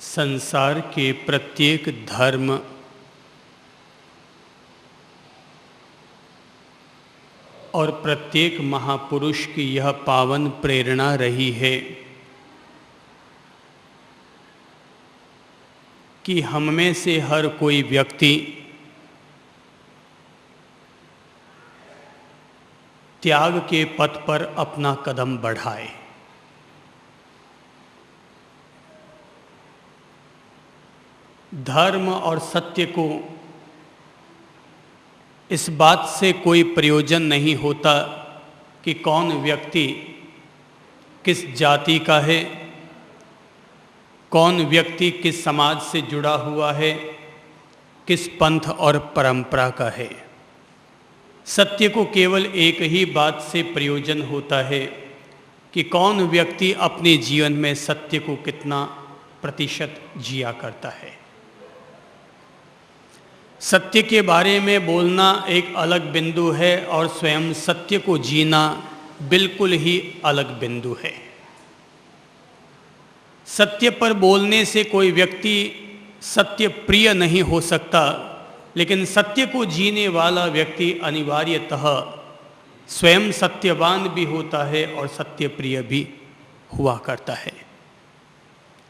संसार के प्रत्येक धर्म और प्रत्येक महापुरुष की यह पावन प्रेरणा रही है कि हम में से हर कोई व्यक्ति त्याग के पथ पर अपना कदम बढ़ाए। धर्म और सत्य को इस बात से कोई प्रयोजन नहीं होता कि कौन व्यक्ति किस जाति का है, कौन व्यक्ति किस समाज से जुड़ा हुआ है, किस पंथ और परंपरा का है। सत्य को केवल एक ही बात से प्रयोजन होता है कि कौन व्यक्ति अपने जीवन में सत्य को कितना प्रतिशत जिया करता है। सत्य के बारे में बोलना एक अलग बिंदु है और स्वयं सत्य को जीना बिल्कुल ही अलग बिंदु है। सत्य पर बोलने से कोई व्यक्ति सत्य प्रिय नहीं हो सकता, लेकिन सत्य को जीने वाला व्यक्ति अनिवार्यतः स्वयं सत्यवान भी होता है और सत्य प्रिय भी हुआ करता है।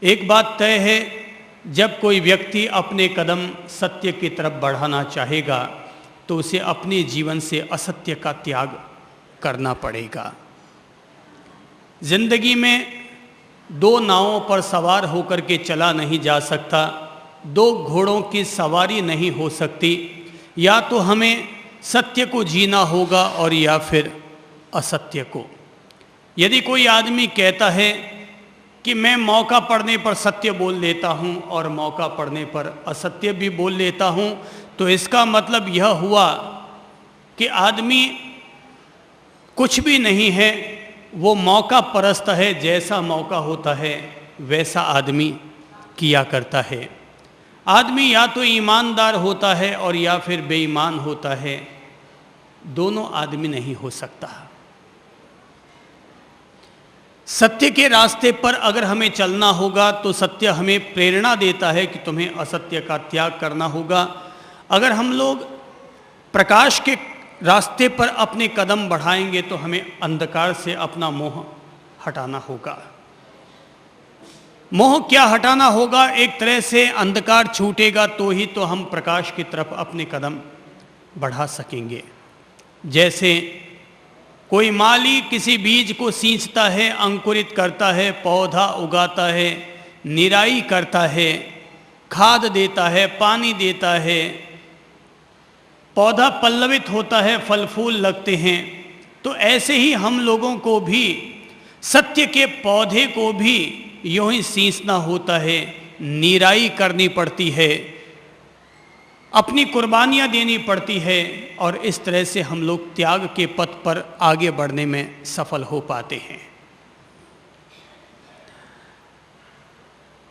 एक बात तय है, जब कोई व्यक्ति अपने कदम सत्य की तरफ बढ़ाना चाहेगा तो उसे अपने जीवन से असत्य का त्याग करना पड़ेगा। जिंदगी में दो नावों पर सवार होकर के चला नहीं जा सकता, दो घोड़ों की सवारी नहीं हो सकती। या तो हमें सत्य को जीना होगा और या फिर असत्य को। यदि कोई आदमी कहता है कि मैं मौका पड़ने पर सत्य बोल लेता हूँ और मौका पड़ने पर असत्य भी बोल लेता हूँ, तो इसका मतलब यह हुआ कि आदमी कुछ भी नहीं है, वो मौका परस्त है। जैसा मौका होता है वैसा आदमी किया करता है। आदमी या तो ईमानदार होता है और या फिर बेईमान होता है, दोनों आदमी नहीं हो सकता। सत्य के रास्ते पर अगर हमें चलना होगा तो सत्य हमें प्रेरणा देता है कि तुम्हें असत्य का त्याग करना होगा। अगर हम लोग प्रकाश के रास्ते पर अपने कदम बढ़ाएंगे तो हमें अंधकार से अपना मोह हटाना होगा। मोह क्या हटाना होगा? एक तरह से अंधकार छूटेगा तो ही तो हम प्रकाश की तरफ अपने कदम बढ़ा सकेंगे। जैसे कोई माली किसी बीज को सींचता है, अंकुरित करता है, पौधा उगाता है, निराई करता है, खाद देता है, पानी देता है, पौधा पल्लवित होता है, फल फूल लगते हैं। तो ऐसे ही हम लोगों को भी सत्य के पौधे को भी यूं ही सींचना होता है, निराई करनी पड़ती है, अपनी कुर्बानियाँ देनी पड़ती है और इस तरह से हम लोग त्याग के पथ पर आगे बढ़ने में सफल हो पाते हैं।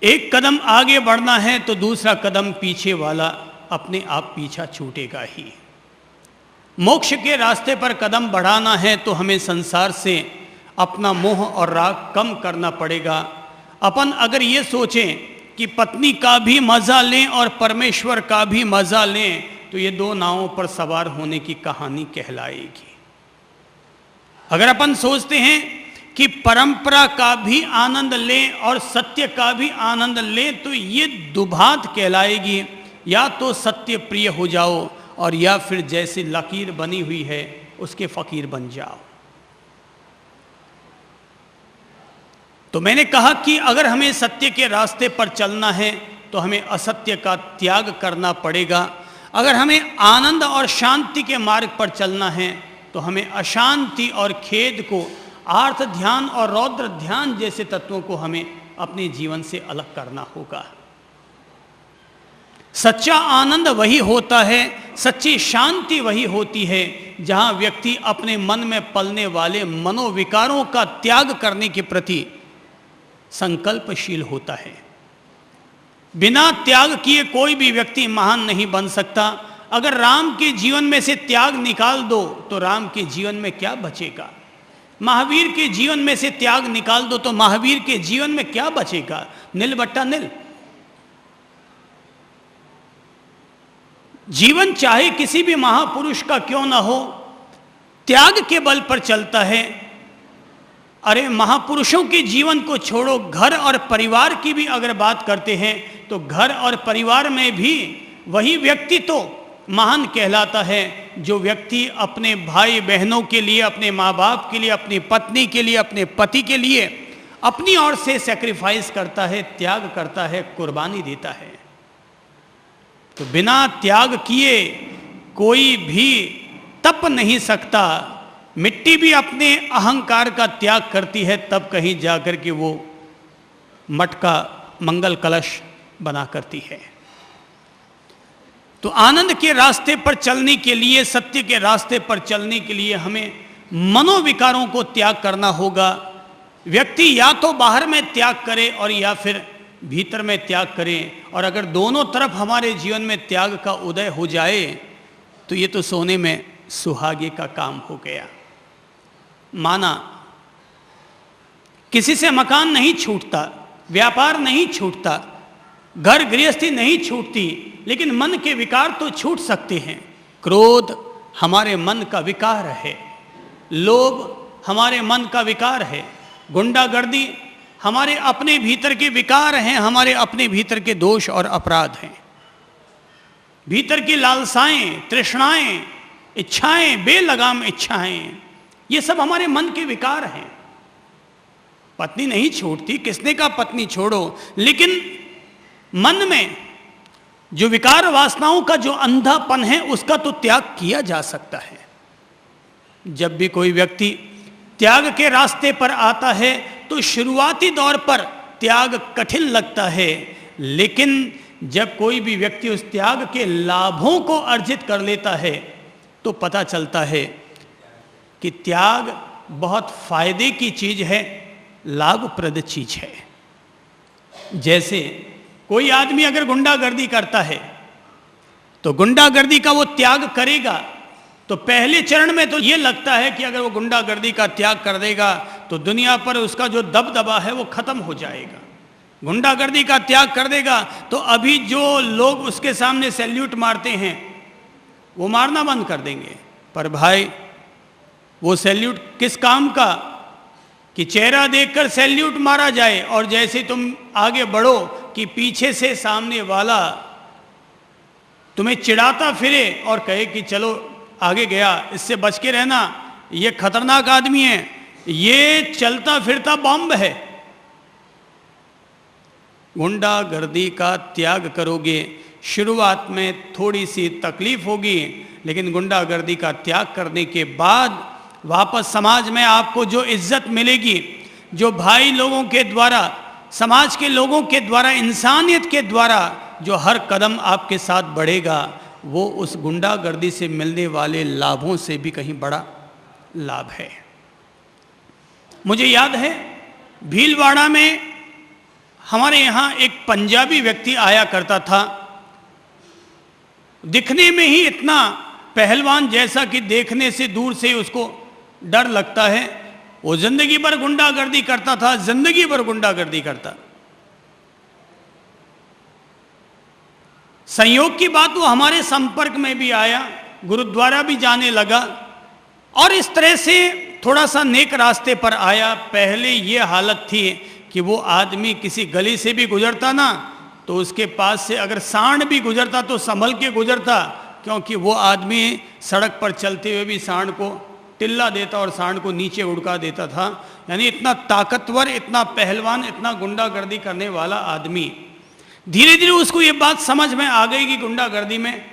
एक कदम आगे बढ़ना है तो दूसरा कदम पीछे वाला अपने आप पीछा छूटेगा ही। मोक्ष के रास्ते पर कदम बढ़ाना है तो हमें संसार से अपना मोह और राग कम करना पड़ेगा। अपन अगर ये सोचें कि पत्नी का भी मज़ा लें और परमेश्वर का भी मज़ा लें तो ये दो नावों पर सवार होने की कहानी कहलाएगी। अगर अपन सोचते हैं कि परंपरा का भी आनंद लें और सत्य का भी आनंद लें तो ये दुभात कहलाएगी। या तो सत्य प्रिय हो जाओ और या फिर जैसे लकीर बनी हुई है उसके फ़कीर बन जाओ। तो मैंने कहा कि अगर हमें सत्य के रास्ते पर चलना है तो हमें असत्य का त्याग करना पड़ेगा। अगर हमें आनंद और शांति के मार्ग पर चलना है तो हमें अशांति और खेद को, आर्त ध्यान और रौद्र ध्यान जैसे तत्वों को हमें अपने जीवन से अलग करना होगा। सच्चा आनंद वही होता है, सच्ची शांति वही होती है जहाँ व्यक्ति अपने मन में पलने वाले मनोविकारों का त्याग करने के प्रति संकल्पशील होता है। बिना त्याग किए कोई भी व्यक्ति महान नहीं बन सकता। अगर राम के जीवन में से त्याग निकाल दो तो राम के जीवन में क्या बचेगा? महावीर के जीवन में से त्याग निकाल दो तो महावीर के जीवन में क्या बचेगा? नील बट्टा नील। जीवन चाहे किसी भी महापुरुष का क्यों ना हो, त्याग के बल पर चलता है। अरे महापुरुषों के जीवन को छोड़ो, घर और परिवार की भी अगर बात करते हैं तो घर और परिवार में भी वही व्यक्ति तो महान कहलाता है जो व्यक्ति अपने भाई बहनों के लिए, अपने माँ बाप के लिए, अपनी पत्नी के लिए, अपने पति के लिए अपनी ओर से सेक्रीफाइस करता है, त्याग करता है, कुर्बानी देता है। तो बिना त्याग किए कोई भी तप नहीं सकता। मिट्टी भी अपने अहंकार का त्याग करती है, तब कहीं जाकर के वो मटका मंगल कलश बना करती है। तो आनंद के रास्ते पर चलने के लिए, सत्य के रास्ते पर चलने के लिए हमें मनोविकारों को त्याग करना होगा। व्यक्ति या तो बाहर में त्याग करे और या फिर भीतर में त्याग करे, और अगर दोनों तरफ हमारे जीवन में त्याग का उदय हो जाए तो ये तो सोने में सुहागे का काम हो गया। माना किसी से मकान नहीं छूटता, व्यापार नहीं छूटता, घर गृहस्थी नहीं छूटती, लेकिन मन के विकार तो छूट सकते हैं। क्रोध हमारे मन का विकार है, लोभ हमारे मन का विकार है, गुंडागर्दी हमारे अपने भीतर के विकार हैं, हमारे अपने भीतर के दोष और अपराध हैं। भीतर की लालसाएं, तृष्णाएं, इच्छाएं, बेलगाम इच्छाएं, ये सब हमारे मन के विकार हैं। पत्नी नहीं छोड़ती, किसने कहा पत्नी छोड़ो, लेकिन मन में जो विकार वासनाओं का जो अंधापन है उसका तो त्याग किया जा सकता है। जब भी कोई व्यक्ति त्याग के रास्ते पर आता है तो शुरुआती दौर पर त्याग कठिन लगता है, लेकिन जब कोई भी व्यक्ति उस त्याग के लाभों को अर्जित कर लेता है तो पता चलता है कि त्याग बहुत फायदे की चीज है, लाभप्रद चीज है। जैसे कोई आदमी अगर गुंडागर्दी करता है तो गुंडागर्दी का वो त्याग करेगा तो पहले चरण में तो ये लगता है कि अगर वो गुंडागर्दी का त्याग कर देगा तो दुनिया पर उसका जो दबदबा है वो खत्म हो जाएगा। गुंडागर्दी का त्याग कर देगा तो अभी जो लोग उसके सामने सैल्यूट मारते हैं वो मारना बंद कर देंगे। पर भाई वो सैल्यूट किस काम का कि चेहरा देखकर सैल्यूट मारा जाए, और जैसे तुम आगे बढ़ो कि पीछे से सामने वाला तुम्हें चिढ़ाता फिरे और कहे कि चलो आगे गया, इससे बच के रहना, ये खतरनाक आदमी है, ये चलता फिरता बॉम्ब है। गुंडागर्दी का त्याग करोगे, शुरुआत में थोड़ी सी तकलीफ होगी, लेकिन गुंडागर्दी का त्याग करने के बाद वापस समाज में आपको जो इज्जत मिलेगी, जो भाई लोगों के द्वारा, समाज के लोगों के द्वारा, इंसानियत के द्वारा जो हर कदम आपके साथ बढ़ेगा, वो उस गुंडागर्दी से मिलने वाले लाभों से भी कहीं बड़ा लाभ है। मुझे याद है भीलवाड़ा में हमारे यहाँ एक पंजाबी व्यक्ति आया करता था, दिखने में ही इतना पहलवान जैसा कि देखने से दूर से उसको डर लगता है। वो जिंदगी भर गुंडागर्दी करता था, जिंदगी भर गुंडागर्दी करता। संयोग की बात वो हमारे संपर्क में भी आया, गुरुद्वारा भी जाने लगा और इस तरह से थोड़ा सा नेक रास्ते पर आया। पहले ये हालत थी कि वो आदमी किसी गली से भी गुजरता ना तो उसके पास से अगर सांड भी गुजरता तो संभल के गुजरता, क्योंकि वो आदमी सड़क पर चलते हुए भी सांड को टिल्ला देता और सांड को नीचे उड़का देता था। यानी इतना ताकतवर, इतना पहलवान, इतना गुंडागर्दी करने वाला आदमी। धीरे धीरे उसको ये बात समझ में आ गई कि गुंडागर्दी में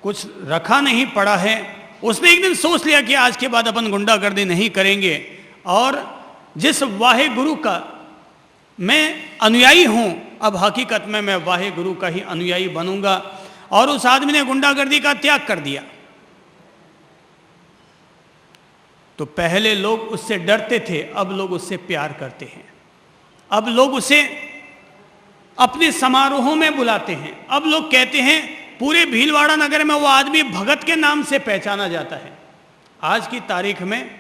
कुछ रखा नहीं पड़ा है। उसने एक दिन सोच लिया कि आज के बाद अपन गुंडागर्दी नहीं करेंगे, और जिस वाहे गुरु का मैं अनुयायी हूं, अब हकीकत में मैं वाहे गुरु का ही अनुयायी बनूंगा। और उस आदमी ने गुंडागर्दी का त्याग कर दिया। तो पहले लोग उससे डरते थे, अब लोग उससे प्यार करते हैं। अब लोग उसे अपने समारोहों में बुलाते हैं। अब लोग कहते हैं पूरे भीलवाड़ा नगर में वो आदमी भगत के नाम से पहचाना जाता है। आज की तारीख में,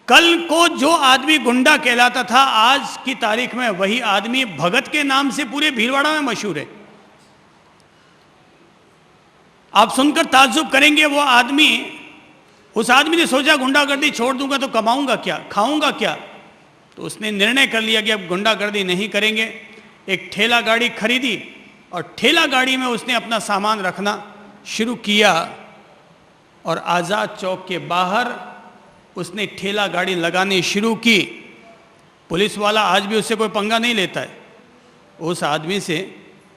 कल को जो आदमी गुंडा कहलाता था, आज की तारीख में वही आदमी भगत के नाम से पूरे भीलवाड़ा में मशहूर है। आप सुनकर ताज्जुब करेंगे, वो आदमी, उस आदमी ने सोचा गुंडागर्दी छोड़ दूंगा तो कमाऊंगा क्या, खाऊंगा क्या। तो उसने निर्णय कर लिया कि अब गुंडागर्दी नहीं करेंगे। एक ठेला गाड़ी खरीदी और ठेला गाड़ी में उसने अपना सामान रखना शुरू किया और आज़ाद चौक के बाहर उसने ठेला गाड़ी लगानी शुरू की। पुलिस वाला आज भी उससे कोई पंगा नहीं लेता है, उस आदमी से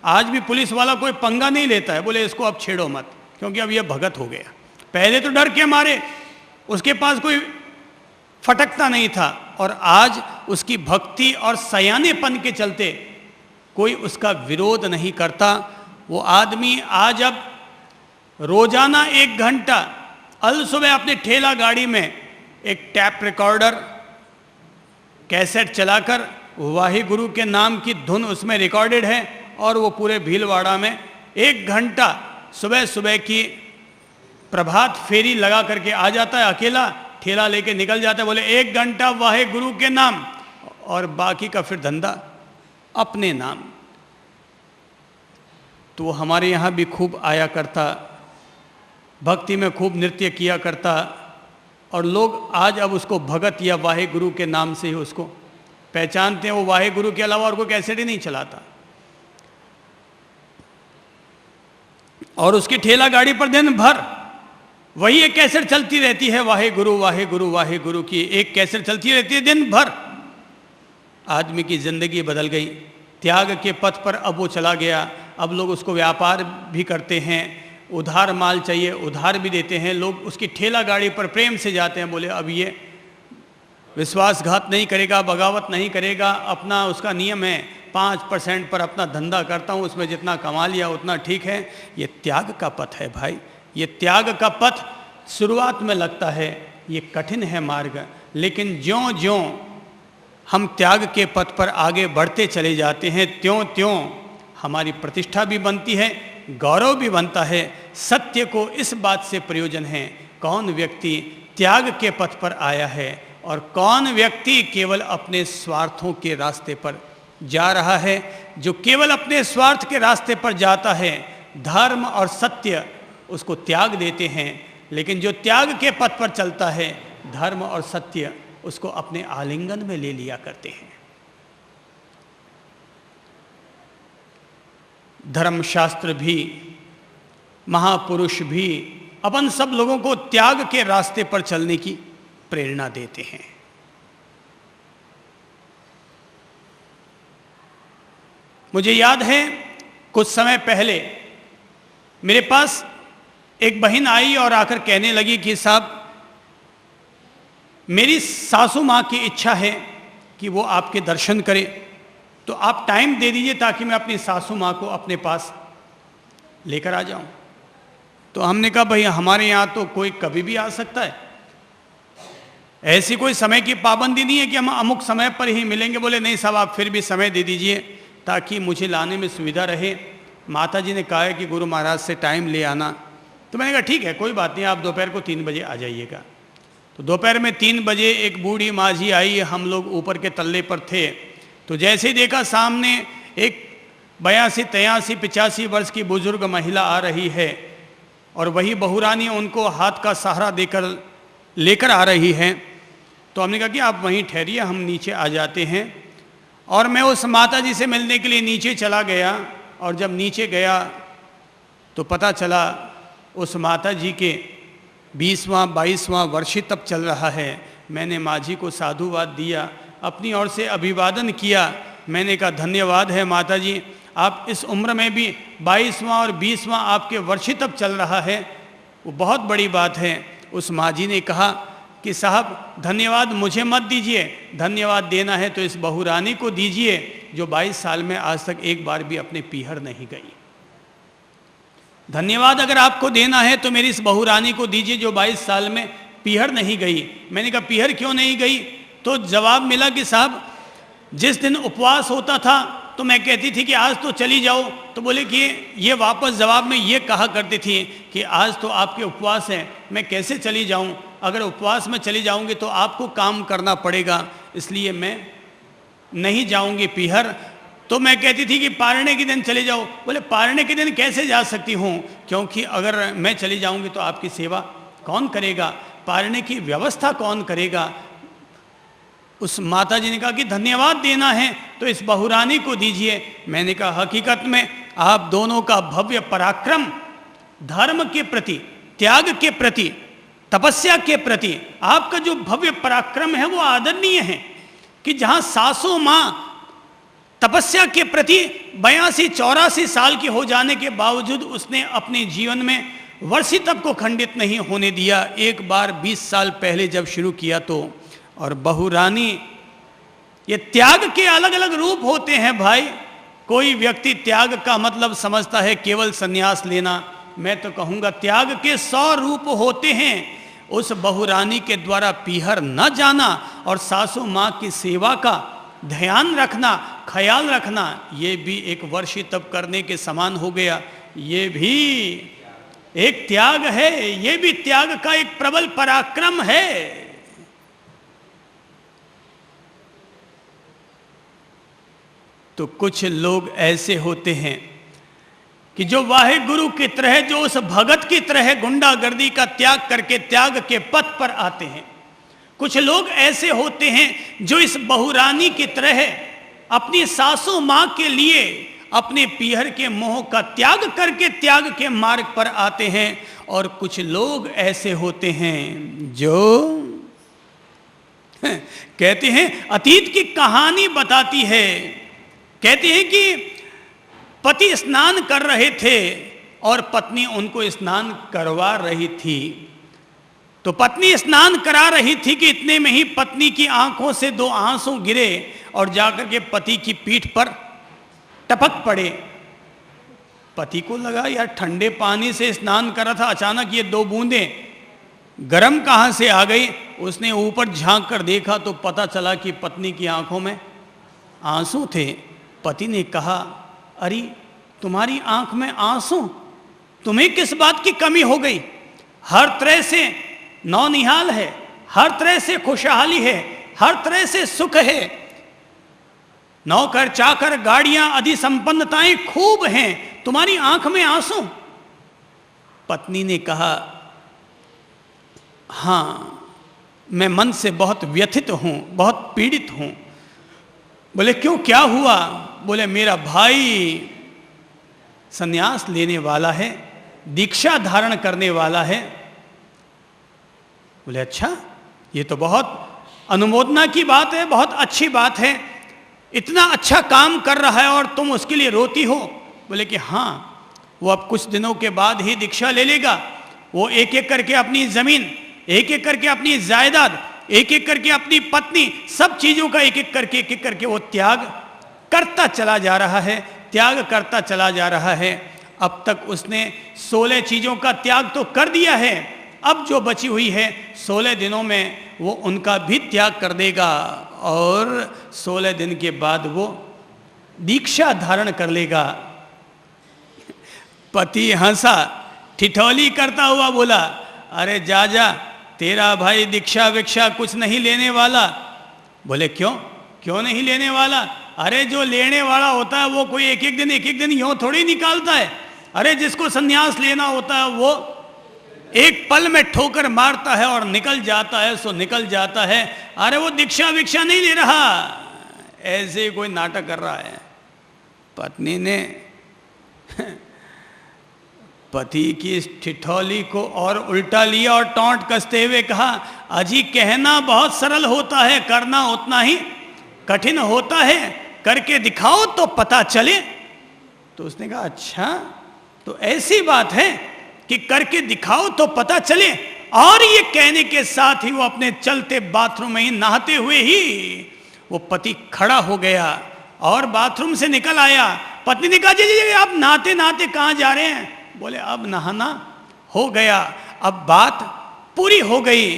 आज भी पुलिस वाला कोई पंगा नहीं लेता है। बोले इसको अब छेड़ो मत, क्योंकि अब यह भगत हो गया। पहले तो डर के मारे उसके पास कोई फटकता नहीं था, और आज उसकी भक्ति और सयानेपन के चलते कोई उसका विरोध नहीं करता। वो आदमी आज अब रोजाना 1 घंटा अल सुबह अपने ठेला गाड़ी में एक टैप रिकॉर्डर कैसेट चलाकर वाहे गुरु के नाम की धुन उसमें रिकॉर्डेड है, और वो पूरे भीलवाड़ा में 1 घंटा सुबह सुबह की प्रभात फेरी लगा करके आ जाता है। अकेला ठेला लेके निकल जाता है, बोले 1 घंटा वाहे गुरु के नाम, और बाकी का फिर धंधा अपने नाम। तो वो हमारे यहाँ भी खूब आया करता, भक्ति में खूब नृत्य किया करता, और लोग आज अब उसको भगत या वाहे गुरु के नाम से ही उसको पहचानते हैं। वो वाहे गुरु के अलावा और कोई कैसेट ही नहीं चलाता। और उसकी ठेला गाड़ी पर दिन भर वही एक कैसेट चलती रहती है, वाहे गुरु वाहे गुरु वाहे गुरु की एक कैसेट चलती रहती है दिन भर। आदमी की जिंदगी बदल गई, त्याग के पथ पर अब वो चला गया। अब लोग उसको व्यापार भी करते हैं, उधार माल चाहिए उधार भी देते हैं लोग। उसकी ठेला गाड़ी पर प्रेम से जाते हैं, बोले अब ये विश्वासघात नहीं करेगा, बगावत नहीं करेगा। अपना उसका नियम है 5% पर अपना धंधा करता हूँ, उसमें जितना कमा लिया उतना ठीक है। ये त्याग का पथ है भाई, ये त्याग का पथ शुरुआत में लगता है ये कठिन है मार्ग, लेकिन ज्यों ज्यों हम त्याग के पथ पर आगे बढ़ते चले जाते हैं त्यों त्यों हमारी प्रतिष्ठा भी बनती है, गौरव भी बनता है। सत्य को इस बात से प्रयोजन है कौन व्यक्ति त्याग के पथ पर आया है और कौन व्यक्ति केवल अपने स्वार्थों के रास्ते पर जा रहा है। जो केवल अपने स्वार्थ के रास्ते पर जाता है, धर्म और सत्य उसको त्याग देते हैं, लेकिन जो त्याग के पथ पर चलता है, धर्म और सत्य उसको अपने आलिंगन में ले लिया करते हैं। धर्मशास्त्र भी, महापुरुष भी अपन सब लोगों को त्याग के रास्ते पर चलने की प्रेरणा देते हैं। मुझे याद है कुछ समय पहले मेरे पास एक बहन आई और आकर कहने लगी कि साहब मेरी सासू माँ की इच्छा है कि वो आपके दर्शन करे, तो आप टाइम दे दीजिए ताकि मैं अपनी सासू माँ को अपने पास लेकर आ जाऊं। तो हमने कहा भाई हमारे यहाँ तो कोई कभी भी आ सकता है, ऐसी कोई समय की पाबंदी नहीं है कि हम अमुक समय पर ही मिलेंगे। बोले नहीं साहब आप फिर भी समय दे दीजिए ताकि मुझे लाने में सुविधा रहे। माता जी ने कहा है कि गुरु महाराज से टाइम ले आना। तो मैंने कहा ठीक है कोई बात नहीं, आप दोपहर को 3 बजे आ जाइएगा। तो दोपहर में 3 बजे एक बूढ़ी माँ जी आई, हम लोग ऊपर के तल्ले पर थे। तो जैसे ही देखा सामने एक 82, 83, 85 वर्ष की बुजुर्ग महिला आ रही है और वही बहुरानी उनको हाथ का सहारा देकर लेकर आ रही है। तो हमने कहा कि आप वहीं ठहरिए, हम नीचे आ जाते हैं। और मैं उस माता जी से मिलने के लिए नीचे चला गया, और जब नीचे गया तो पता चला उस माता जी के 20वां 22वां वर्ष तब चल रहा है। मैंने माँ जी को साधुवाद दिया, अपनी ओर से अभिवादन किया। मैंने कहा धन्यवाद है माता जी, आप इस उम्र में भी 22वां और 20वां आपके वर्ष तब चल रहा है, वो बहुत बड़ी बात है। उस माँ जी ने कहा कि साहब धन्यवाद मुझे मत दीजिए, धन्यवाद देना है तो इस बहुरानी को दीजिए जो 22 साल में आज तक एक बार भी अपने पीहर नहीं गई। धन्यवाद अगर आपको देना है तो मेरी इस बहुरानी को दीजिए जो 22 साल में पीहर नहीं गई। मैंने कहा पीहर क्यों नहीं गई? तो जवाब मिला कि साहब जिस दिन उपवास होता था तो मैं कहती थी कि आज तो चली जाओ, तो बोले कि ये वापस जवाब में ये कहा करती थी कि आज तो आपके उपवास हैं, मैं कैसे चली जाऊं? अगर उपवास में चली जाऊंगी तो आपको काम करना पड़ेगा, इसलिए मैं नहीं जाऊंगी पीहर। तो मैं कहती थी कि पारने के दिन चले जाओ। बोले पारने के दिन कैसे जा सकती हूँ, क्योंकि अगर मैं चली जाऊंगी तो आपकी सेवा कौन करेगा, पारने की व्यवस्था कौन करेगा। उस माता जी ने कहा कि धन्यवाद देना है तो इस बहुरानी को दीजिए। मैंने कहा हकीकत में आप दोनों का भव्य पराक्रम, धर्म के प्रति, त्याग के प्रति, तपस्या के प्रति आपका जो भव्य पराक्रम है वो आदरणीय है कि जहां सासू मां तपस्या के प्रति 82-84 साल की हो जाने के बावजूद उसने अपने जीवन में वर्षी तप को खंडित नहीं होने दिया। एक बार 20 साल पहले जब शुरू किया तो, और बहुरानी, ये त्याग के अलग अलग रूप होते हैं भाई। कोई व्यक्ति त्याग का मतलब समझता है केवल संन्यास लेना, मैं तो कहूँगा त्याग के 100 रूप होते हैं। उस बहुरानी के द्वारा पीहर न जाना और सासू माँ की सेवा का ध्यान रखना, ख्याल रखना, ये भी एक वर्षी तप करने के समान हो गया। ये भी एक त्याग है, ये भी त्याग का एक प्रबल पराक्रम है। तो कुछ लोग ऐसे होते हैं कि जो वाहे गुरु की तरह, जो उस भगत की तरह गुंडागर्दी का त्याग करके त्याग के पथ पर आते हैं। कुछ लोग ऐसे होते हैं जो इस बहुरानी की तरह अपनी सासू मां के लिए अपने पीहर के मोह का त्याग करके त्याग के मार्ग पर आते हैं। और कुछ लोग ऐसे होते हैं जो कहते हैं, अतीत की कहानी बताती है, कहते हैं कि पति स्नान कर रहे थे और पत्नी उनको स्नान करवा रही थी। तो पत्नी स्नान करा रही थी कि इतने में ही पत्नी की आंखों से 2 आंसू गिरे और जाकर के पति की पीठ पर टपक पड़े। पति को लगा यार ठंडे पानी से स्नान कर रहा था, अचानक ये 2 बूंदें गर्म कहाँ से आ गई। उसने ऊपर झांक कर देखा तो पता चला कि पत्नी की आंखों में आंसू थे। पति ने कहा, अरे तुम्हारी आंख में आंसू, तुम्हें किस बात की कमी हो गई? हर तरह से नौनिहाल है, हर तरह से खुशहाली है, हर तरह से सुख है, नौकर चाकर गाड़ियां आदि संपन्नताएं खूब हैं, तुम्हारी आंख में आंसू? पत्नी ने कहा, हां मैं मन से बहुत व्यथित हूं, बहुत पीड़ित हूं। बोले क्यों, क्या हुआ? बोले मेरा भाई संन्यास लेने वाला है, दीक्षा धारण करने वाला है। बोले अच्छा, ये तो बहुत अनुमोदना की बात है, बहुत अच्छी बात है, इतना अच्छा काम कर रहा है और तुम उसके लिए रोती हो? बोले कि हाँ, वो अब कुछ दिनों के बाद ही दीक्षा ले लेगा। वो एक एक करके अपनी जमीन, एक एक करके अपनी जायदाद, एक एक करके अपनी पत्नी, सब चीजों का एक एक करके वो त्याग करता चला जा रहा है, त्याग करता चला जा रहा है। अब तक उसने 16 चीजों का त्याग तो कर दिया है, अब जो बची हुई है 16 दिनों में वो उनका भी त्याग कर देगा और 16 दिन के बाद वो दीक्षा धारण कर लेगा। पति हंसा, ठिठोली करता हुआ बोला, अरे जा जा, तेरा भाई दीक्षा विक्षा कुछ नहीं लेने वाला। बोले क्यों, क्यों नहीं लेने वाला? अरे जो लेने वाला होता है वो कोई एक एक दिन यूं थोड़ी निकालता है। अरे जिसको संन्यास लेना होता है वो एक पल में ठोकर मारता है और निकल जाता है, सो निकल जाता है। अरे वो दीक्षा विक्षा नहीं ले रहा, ऐसे कोई नाटक कर रहा है। पत्नी ने पति की इस ठिठौली को और उल्टा लिया और टोंट कसते हुए कहा, अजी कहना बहुत सरल होता है, करना उतना ही कठिन होता है, करके दिखाओ तो पता चले। तो उसने कहा अच्छा, तो ऐसी बात है कि करके दिखाओ तो पता चले। और ये कहने के साथ ही वो अपने चलते बाथरूम में ही नहाते हुए ही वो पति खड़ा हो गया और बाथरूम से निकल आया। पत्नी ने कहा, जी आप नहाते नहाते कहाँ जा रहे हैं? बोले अब नहाना हो गया, अब बात पूरी हो गई।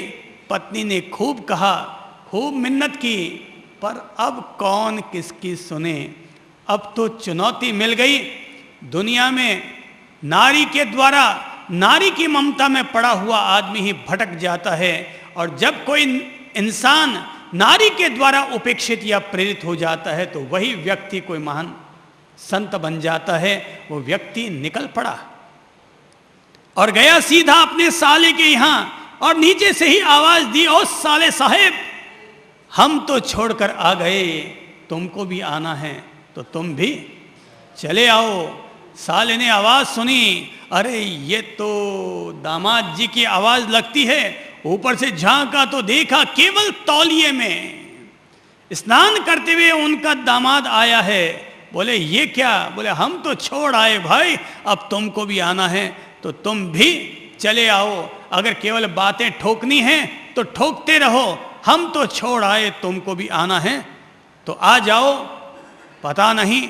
पत्नी ने खूब कहा, खूब मिन्नत की, पर अब कौन किसकी सुने? अब तो चुनौती मिल गई। दुनिया में नारी के द्वारा, नारी की ममता में पड़ा हुआ आदमी ही भटक जाता है, और जब कोई इंसान नारी के द्वारा उपेक्षित या प्रेरित हो जाता है तो वही व्यक्ति कोई महान संत बन जाता है। वो व्यक्ति निकल पड़ा और गया सीधा अपने साले के यहाँ और नीचे से ही आवाज दी, ओ साले साहेब, हम तो छोड़कर आ गए, तुमको भी आना है तो तुम भी चले आओ। साले ने आवाज सुनी, अरे ये तो दामाद जी की आवाज लगती है। ऊपर से झांका तो देखा केवल तौलिए में स्नान करते हुए उनका दामाद आया है। बोले ये क्या? बोले हम तो छोड़ आए भाई, अब तुमको भी आना है तो तुम भी चले आओ। अगर केवल बातें ठोकनी हैं तो ठोकते रहो, हम तो छोड़ आए, तुमको भी आना है तो आ जाओ। पता नहीं,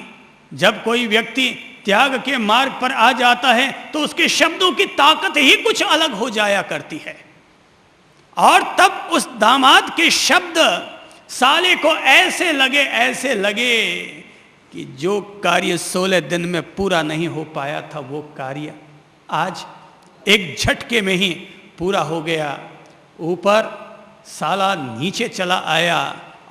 जब कोई व्यक्ति त्याग के मार्ग पर आ जाता है तो उसके शब्दों की ताकत ही कुछ अलग हो जाया करती है। और तब उस दामाद के शब्द साले को ऐसे लगे कि जो कार्य 16 दिन में पूरा नहीं हो पाया था वो कार्य आज एक झटके में ही पूरा हो गया। ऊपर साला नीचे चला आया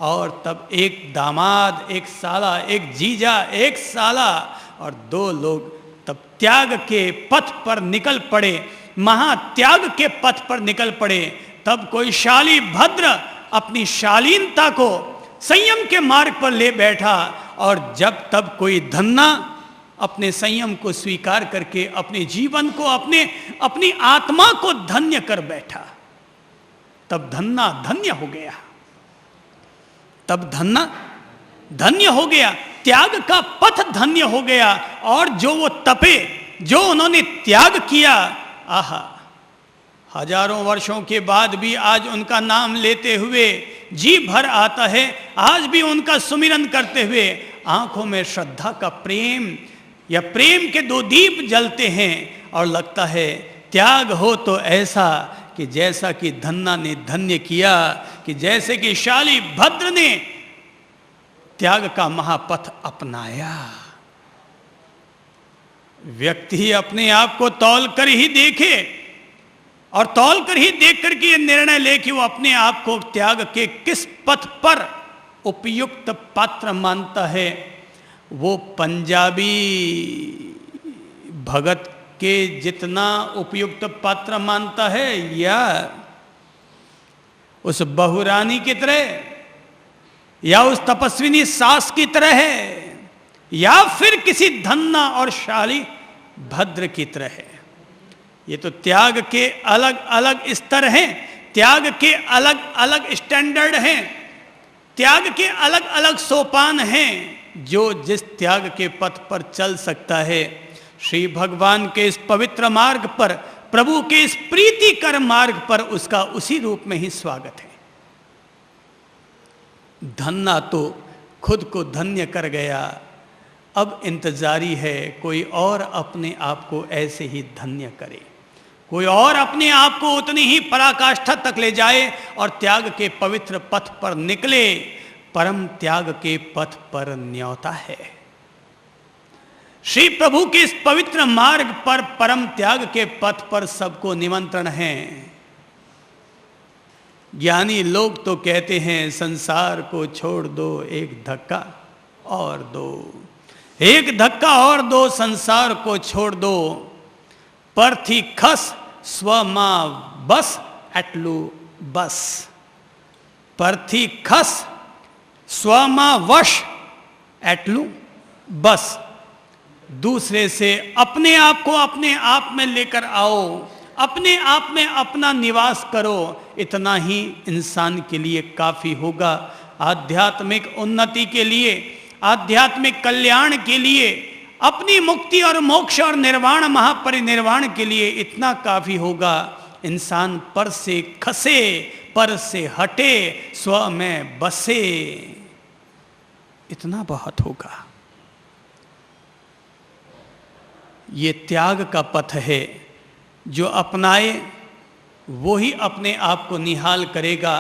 और तब एक दामाद, एक साला, एक जीजा, एक साला और 2 लोग तब त्याग के पथ पर निकल पड़े, महात्याग के पथ पर निकल पड़े। तब कोई शाली भद्र अपनी शालीनता को संयम के मार्ग पर ले बैठा और जब तब कोई धन्ना अपने संयम को स्वीकार करके अपने जीवन को, अपनी आत्मा को धन्य कर बैठा। तब धन्ना धन्य हो गया, तब धन्ना धन्य हो गया, त्याग का पथ धन्य हो गया। और जो वो तपे, जो उन्होंने त्याग किया, आहा, हजारों वर्षों के बाद भी आज उनका नाम लेते हुए जी भर आता है। आज भी उनका सुमिरन करते हुए आंखों में श्रद्धा का प्रेम या प्रेम के 2 दीप जलते हैं और लगता है त्याग हो तो ऐसा कि जैसा कि धन्ना ने धन्य किया, कि जैसे कि शाली भद्र ने त्याग का महापथ अपनाया। व्यक्ति अपने आप को तौल कर ही देखे और तौल कर ही देख करके ये निर्णय ले कि वो अपने आप को त्याग के किस पथ पर उपयुक्त पात्र मानता है। वो पंजाबी भगत के जितना उपयुक्त पात्र मानता है या उस बहुरानी की तरह या उस तपस्विनी सास की तरह है या फिर किसी धन्ना और शाली भद्र की तरह है। ये तो त्याग के अलग अलग स्तर हैं, त्याग के अलग अलग स्टैंडर्ड हैं, त्याग के अलग अलग सोपान हैं। जो जिस त्याग के पथ पर चल सकता है, श्री भगवान के इस पवित्र मार्ग पर, प्रभु के इस प्रीतिकर मार्ग पर उसका उसी रूप में ही स्वागत है। धन्ना तो खुद को धन्य कर गया, अब इंतजारी है कोई और अपने आप को ऐसे ही धन्य करे, कोई और अपने आप को उतनी ही पराकाष्ठा तक ले जाए और त्याग के पवित्र पथ पर निकले। परम त्याग के पथ पर न्योता है। श्री प्रभु के इस पवित्र मार्ग पर, परम त्याग के पथ पर सबको निमंत्रण है। ज्ञानी लोग तो कहते हैं संसार को छोड़ दो, एक धक्का और दो, एक धक्का और दो, संसार को छोड़ दो। परथी खस स्वमा बस एटलू बस, परथी खस स्वमा वश एटलू बस। दूसरे से अपने आप को अपने आप में लेकर आओ, अपने आप में अपना निवास करो, इतना ही इंसान के लिए काफ़ी होगा। आध्यात्मिक उन्नति के लिए, आध्यात्मिक कल्याण के लिए, अपनी मुक्ति और मोक्ष और निर्वाण महापरिनिर्वाण के लिए इतना काफ़ी होगा। इंसान पर से खसे, पर से हटे, स्व में बसे, इतना बहुत होगा। ये त्याग का पथ है, जो अपनाए वो ही अपने आप को निहाल करेगा।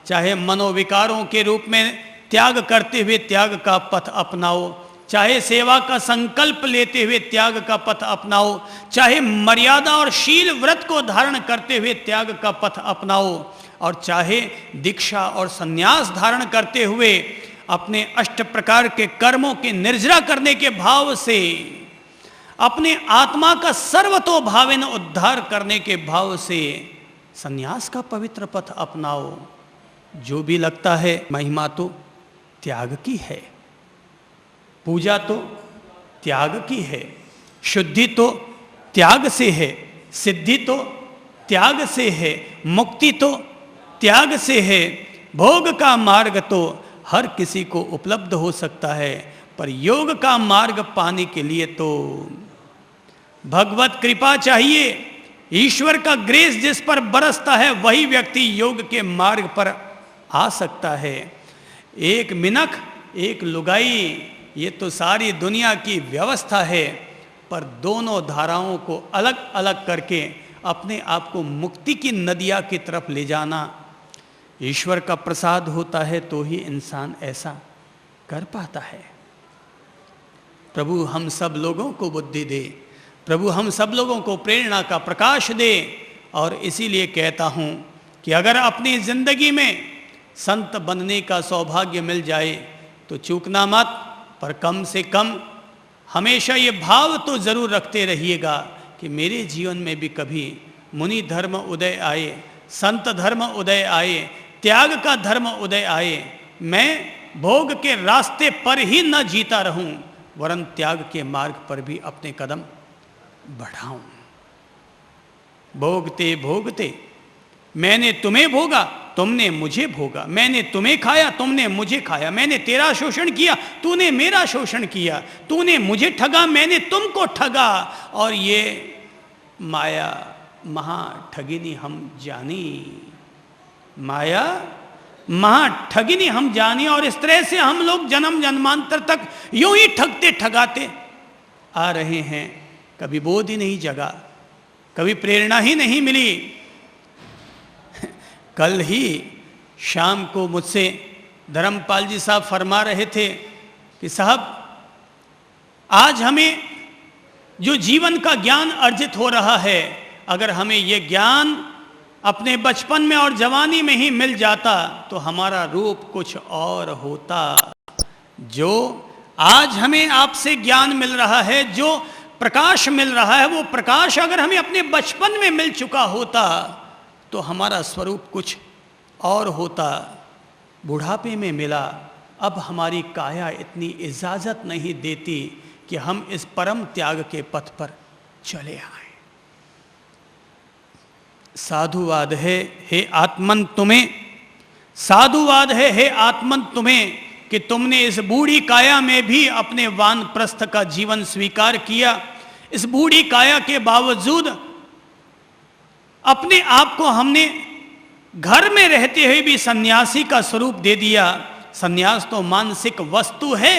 चाहे मनोविकारों के रूप में त्याग करते हुए त्याग का पथ अपनाओ, चाहे सेवा का संकल्प लेते हुए त्याग का पथ अपनाओ, चाहे मर्यादा और शील व्रत को धारण करते हुए त्याग का पथ अपनाओ, और चाहे दीक्षा और संन्यास धारण करते हुए अपने 8 प्रकार के कर्मों के निर्जरा करने के भाव से, अपने आत्मा का सर्वतोभावेन उद्धार करने के भाव से संन्यास का पवित्र पथ अपनाओ। जो भी लगता है महिमा तो त्याग की है, पूजा तो त्याग की है, शुद्धि तो त्याग से है, सिद्धि तो त्याग से है, मुक्ति तो त्याग से है। भोग का मार्ग तो हर किसी को उपलब्ध हो सकता है, पर योग का मार्ग पाने के लिए तो भगवत कृपा चाहिए। ईश्वर का ग्रेस जिस पर बरसता है वही व्यक्ति योग के मार्ग पर आ सकता है। एक मिनख एक लुगाई, ये तो सारी दुनिया की व्यवस्था है, पर दोनों धाराओं को अलग अलग करके अपने आप को मुक्ति की नदिया की तरफ ले जाना ईश्वर का प्रसाद होता है, तो ही इंसान ऐसा कर पाता है। प्रभु हम सब लोगों को बुद्धि दे, प्रभु हम सब लोगों को प्रेरणा का प्रकाश दे। और इसीलिए कहता हूँ कि अगर अपनी जिंदगी में संत बनने का सौभाग्य मिल जाए तो चूकना मत, पर कम से कम हमेशा ये भाव तो जरूर रखते रहिएगा कि मेरे जीवन में भी कभी मुनि धर्म उदय आए, संत धर्म उदय आए, त्याग का धर्म उदय आए, मैं भोग के रास्ते पर ही न जीता रहूं, वरन त्याग के मार्ग पर भी अपने कदम बढ़ाऊं। भोगते भोगते मैंने तुम्हें भोगा, तुमने मुझे भोगा, मैंने तुम्हें खाया, तुमने मुझे खाया, मैंने तेरा शोषण किया, तूने मेरा शोषण किया, तूने मुझे ठगा, मैंने तुमको ठगा। और ये माया महा ठगिनी हम जानी, माया महा ठगिनी हम जानी। और इस तरह से हम लोग जन्म जन्मांतर तक यूं ही ठगते ठगाते आ रहे हैं। कभी बोध ही नहीं जगा, कभी प्रेरणा ही नहीं मिली। कल ही शाम को मुझसे धर्मपाल जी साहब फरमा रहे थे कि साहब आज हमें जो जीवन का ज्ञान अर्जित हो रहा है, अगर हमें ये ज्ञान अपने बचपन में और जवानी में ही मिल जाता तो हमारा रूप कुछ और होता। जो आज हमें आपसे ज्ञान मिल रहा है, जो प्रकाश मिल रहा है, वो प्रकाश अगर हमें अपने बचपन में मिल चुका होता तो हमारा स्वरूप कुछ और होता। बुढ़ापे में मिला, अब हमारी काया इतनी इजाजत नहीं देती कि हम इस परम त्याग के पथ पर चले आए। साधुवाद है हे आत्मन तुम्हें, साधुवाद है हे आत्मन तुम्हें कि तुमने इस बूढ़ी काया में भी अपने वानप्रस्थ का जीवन स्वीकार किया। इस बूढ़ी काया के बावजूद अपने आप को हमने घर में रहते हुए भी सन्यासी का स्वरूप दे दिया। सन्यास तो मानसिक वस्तु है,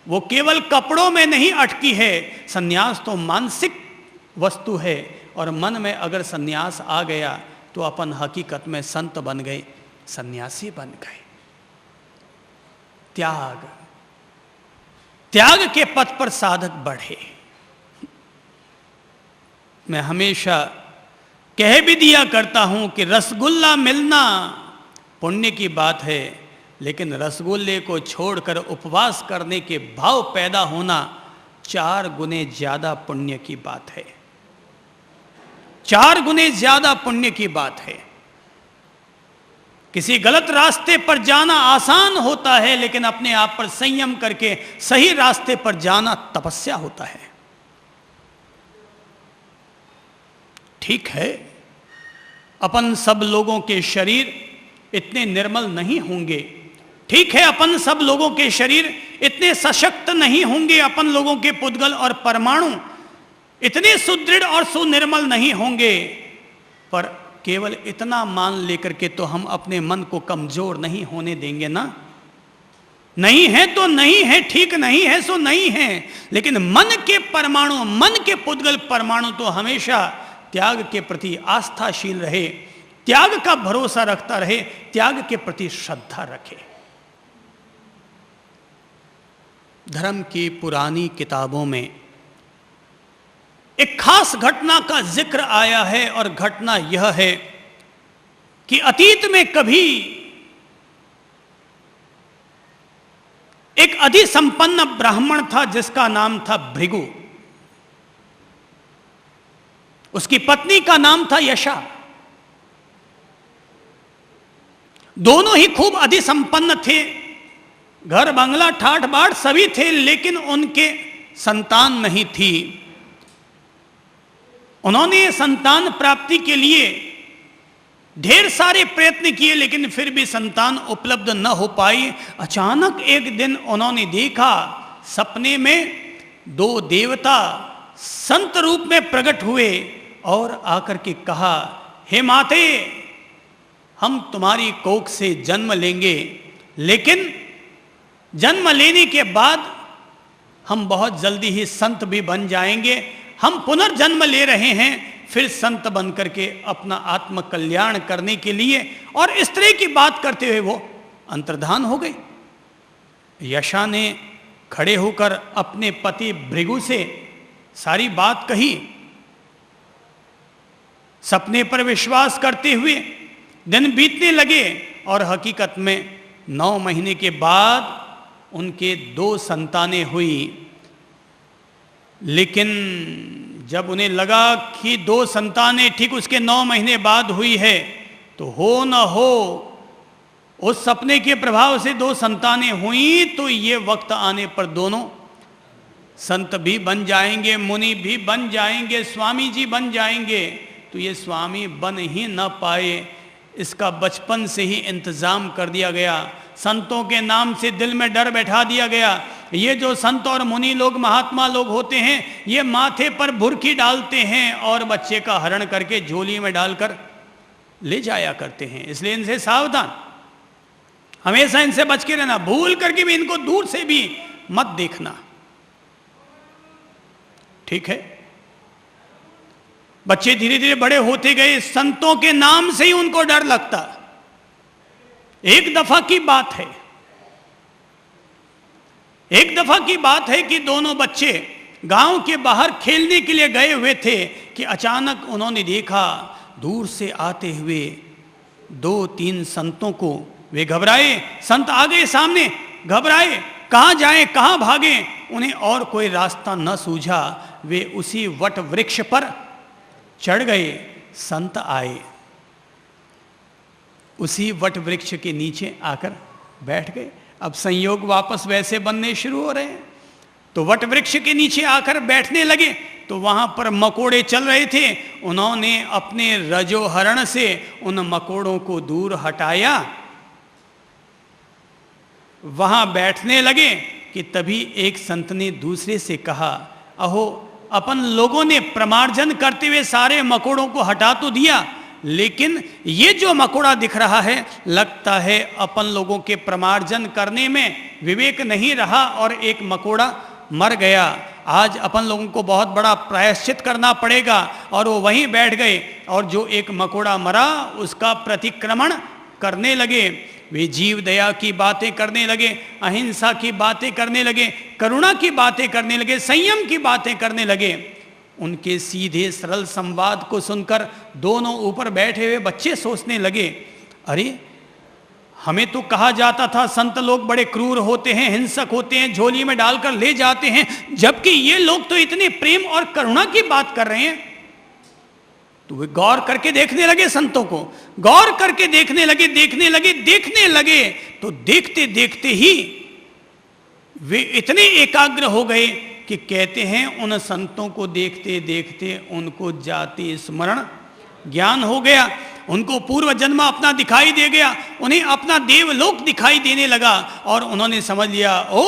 वो केवल कपड़ों में नहीं अटकी है। सन्यास तो मानसिक वस्तु है, और मन में अगर सन्यास आ गया तो अपन हकीकत में संत बन गए, सन्यासी बन गए। त्याग, त्याग के पथ पर साधक बढ़े। मैं हमेशा कह भी दिया करता हूं कि रसगुल्ला मिलना पुण्य की बात है, लेकिन रसगुल्ले को छोड़कर उपवास करने के भाव पैदा होना 4 गुने ज्यादा पुण्य की बात है। 4 गुने ज्यादा पुण्य की बात है। किसी गलत रास्ते पर जाना आसान होता है, लेकिन अपने आप पर संयम करके सही रास्ते पर जाना तपस्या होता है। ठीक है, अपन सब लोगों के शरीर इतने निर्मल नहीं होंगे, ठीक है, अपन सब लोगों के शरीर इतने सशक्त नहीं होंगे, अपन लोगों के पुद्गल और परमाणु इतने सुदृढ़ और सुनिर्मल नहीं होंगे, पर केवल इतना मान लेकर के तो हम अपने मन को कमजोर नहीं होने देंगे ना। नहीं है तो नहीं है, ठीक नहीं है सो नहीं है, लेकिन मन के परमाणु, मन के पुद्गल परमाणु तो हमेशा त्याग के प्रति आस्थाशील रहे, त्याग का भरोसा रखता रहे, त्याग के प्रति श्रद्धा रखे। धर्म की पुरानी किताबों में एक खास घटना का जिक्र आया है, और घटना यह है कि अतीत में कभी एक अधिसंपन्न ब्राह्मण था जिसका नाम था भृगु। उसकी पत्नी का नाम था यशा। दोनों ही खूब अधिसंपन्न थे, घर बंगला ठाठ बाट सभी थे, लेकिन उनके संतान नहीं थी। उन्होंने संतान प्राप्ति के लिए ढेर सारे प्रयत्न किए, लेकिन फिर भी संतान उपलब्ध न हो पाई। अचानक एक दिन उन्होंने देखा, सपने में दो देवता संत रूप में प्रकट हुए और आकर के कहा, हे माते, हम तुम्हारी कोख से जन्म लेंगे, लेकिन जन्म लेने के बाद हम बहुत जल्दी ही संत भी बन जाएंगे। हम पुनर्जन्म ले रहे हैं फिर संत बन करके अपना आत्म कल्याण करने के लिए। और इस तरह की बात करते हुए वो अंतर्धान हो गई। यशा ने खड़े होकर अपने पति भृगु से सारी बात कही। सपने पर विश्वास करते हुए दिन बीतने लगे और हकीकत में 9 महीने के बाद उनके 2 संतानें हुई। लेकिन जब उन्हें लगा कि 2 संतानें ठीक उसके 9 महीने बाद हुई है, तो हो न हो उस सपने के प्रभाव से 2 संतानें हुई, तो ये वक्त आने पर दोनों संत भी बन जाएंगे, मुनि भी बन जाएंगे, स्वामी जी बन जाएंगे। तो ये स्वामी बन ही न पाए। इसका बचपन से ही इंतजाम कर दिया गया। संतों के नाम से दिल में डर बैठा दिया गया। ये जो संत और मुनि लोग, महात्मा लोग होते हैं, ये माथे पर भुरकी डालते हैं और बच्चे का हरण करके झोली में डालकर ले जाया करते हैं। इसलिए इनसे सावधान, हमेशा इनसे बच के रहना। भूल करके भी इनको दूर से भी मत देखना, ठीक है। बच्चे धीरे धीरे बड़े होते गए, संतों के नाम से ही उनको डर लगता। एक दफा की बात है कि दोनों बच्चे गांव के बाहर खेलने के लिए गए हुए थे कि अचानक उन्होंने देखा दूर से आते हुए 2-3 संतों को। वे घबराए, संत आ गए सामने, घबराए, कहां जाएं, कहां भागें। उन्हें और कोई रास्ता न सूझा। वे उसी वट वृक्ष पर चढ़ गए। संत आए, उसी वट वृक्ष के नीचे आकर बैठ गए। अब संयोग वापस वैसे बनने शुरू हो रहे हैं। तो वट वृक्ष के नीचे आकर बैठने लगे तो वहां पर मकोड़े चल रहे थे। उन्होंने अपने रजोहरण से उन मकोड़ों को दूर हटाया, वहां बैठने लगे कि तभी एक संत ने दूसरे से कहा, अहो, अपन लोगों ने प्रमार्जन करते हुए सारे मकोड़ों को हटा तो दिया, लेकिन ये जो मकोड़ा दिख रहा है, लगता है अपन लोगों के प्रमार्जन करने में विवेक नहीं रहा और एक मकोड़ा मर गया। आज अपन लोगों को बहुत बड़ा प्रायश्चित करना पड़ेगा। और वो वहीं बैठ गए और जो एक मकोड़ा मरा उसका प्रतिक्रमण करने लगे। वे जीव दया की बातें करने लगे, अहिंसा की बातें करने लगे, करुणा की बातें करने लगे, संयम की बातें करने लगे। उनके सीधे सरल संवाद को सुनकर दोनों ऊपर बैठे हुए बच्चे सोचने लगे, अरे हमें तो कहा जाता था संत लोग बड़े क्रूर होते हैं, हिंसक होते हैं, झोली में डालकर ले जाते हैं, जबकि ये लोग तो इतने प्रेम और करुणा की बात कर रहे हैं। तो वे गौर करके देखने लगे, संतों को गौर करके देखने लगे तो देखते देखते ही वे इतने एकाग्र हो गए कि कहते हैं उन संतों को देखते देखते उनको जाति स्मरण ज्ञान हो गया। उनको पूर्व जन्म अपना दिखाई दे गया, उन्हें अपना देवलोक दिखाई देने लगा और उन्होंने समझ लिया, ओ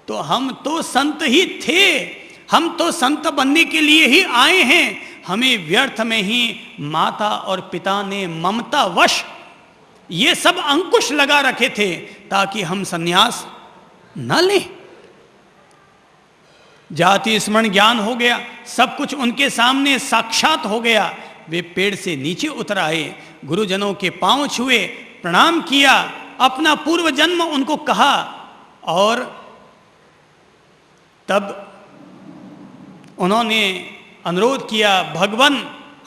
तो हम तो संत ही थे, हम तो संत बनने के लिए ही आए हैं। हमें व्यर्थ में ही माता और पिता ने ममता वश ये सब अंकुश लगा रखे थे ताकि हम सन्यास न लें। जाति स्मरण ज्ञान हो गया, सब कुछ उनके सामने साक्षात हो गया। वे पेड़ से नीचे उतर आए, गुरुजनों के पांव छुए, प्रणाम किया, अपना पूर्व जन्म उनको कहा और तब उन्होंने अनुरोध किया, भगवान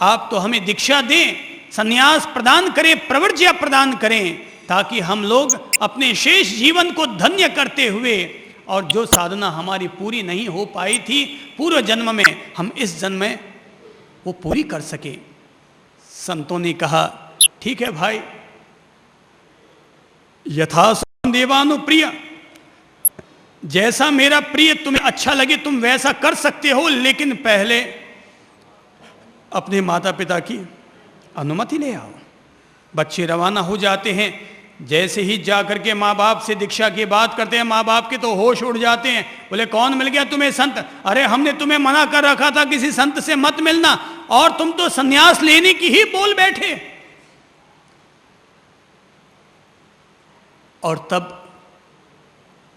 आप तो हमें दीक्षा दें, सन्यास प्रदान करें, प्रवर्ज्य प्रदान करें। ताकि हम लोग अपने शेष जीवन को धन्य करते हुए और जो साधना हमारी पूरी नहीं हो पाई थी पूर्व जन्म में, हम इस जन्म में वो पूरी कर सके। संतों ने कहा ठीक है भाई, यथा देवानुप्रिय, जैसा मेरा प्रिय तुम्हें अच्छा लगे तुम वैसा कर सकते हो, लेकिन पहले अपने माता पिता की अनुमति ले आओ। बच्चे रवाना हो जाते हैं, जैसे ही जाकर के माँ बाप से दीक्षा की बात करते हैं, माँ बाप के तो होश उड़ जाते हैं। बोले कौन मिल गया तुम्हें संत? अरे हमने तुम्हें मना कर रखा था किसी संत से मत मिलना, और तुम तो संन्यास लेने की ही बोल बैठे। और तब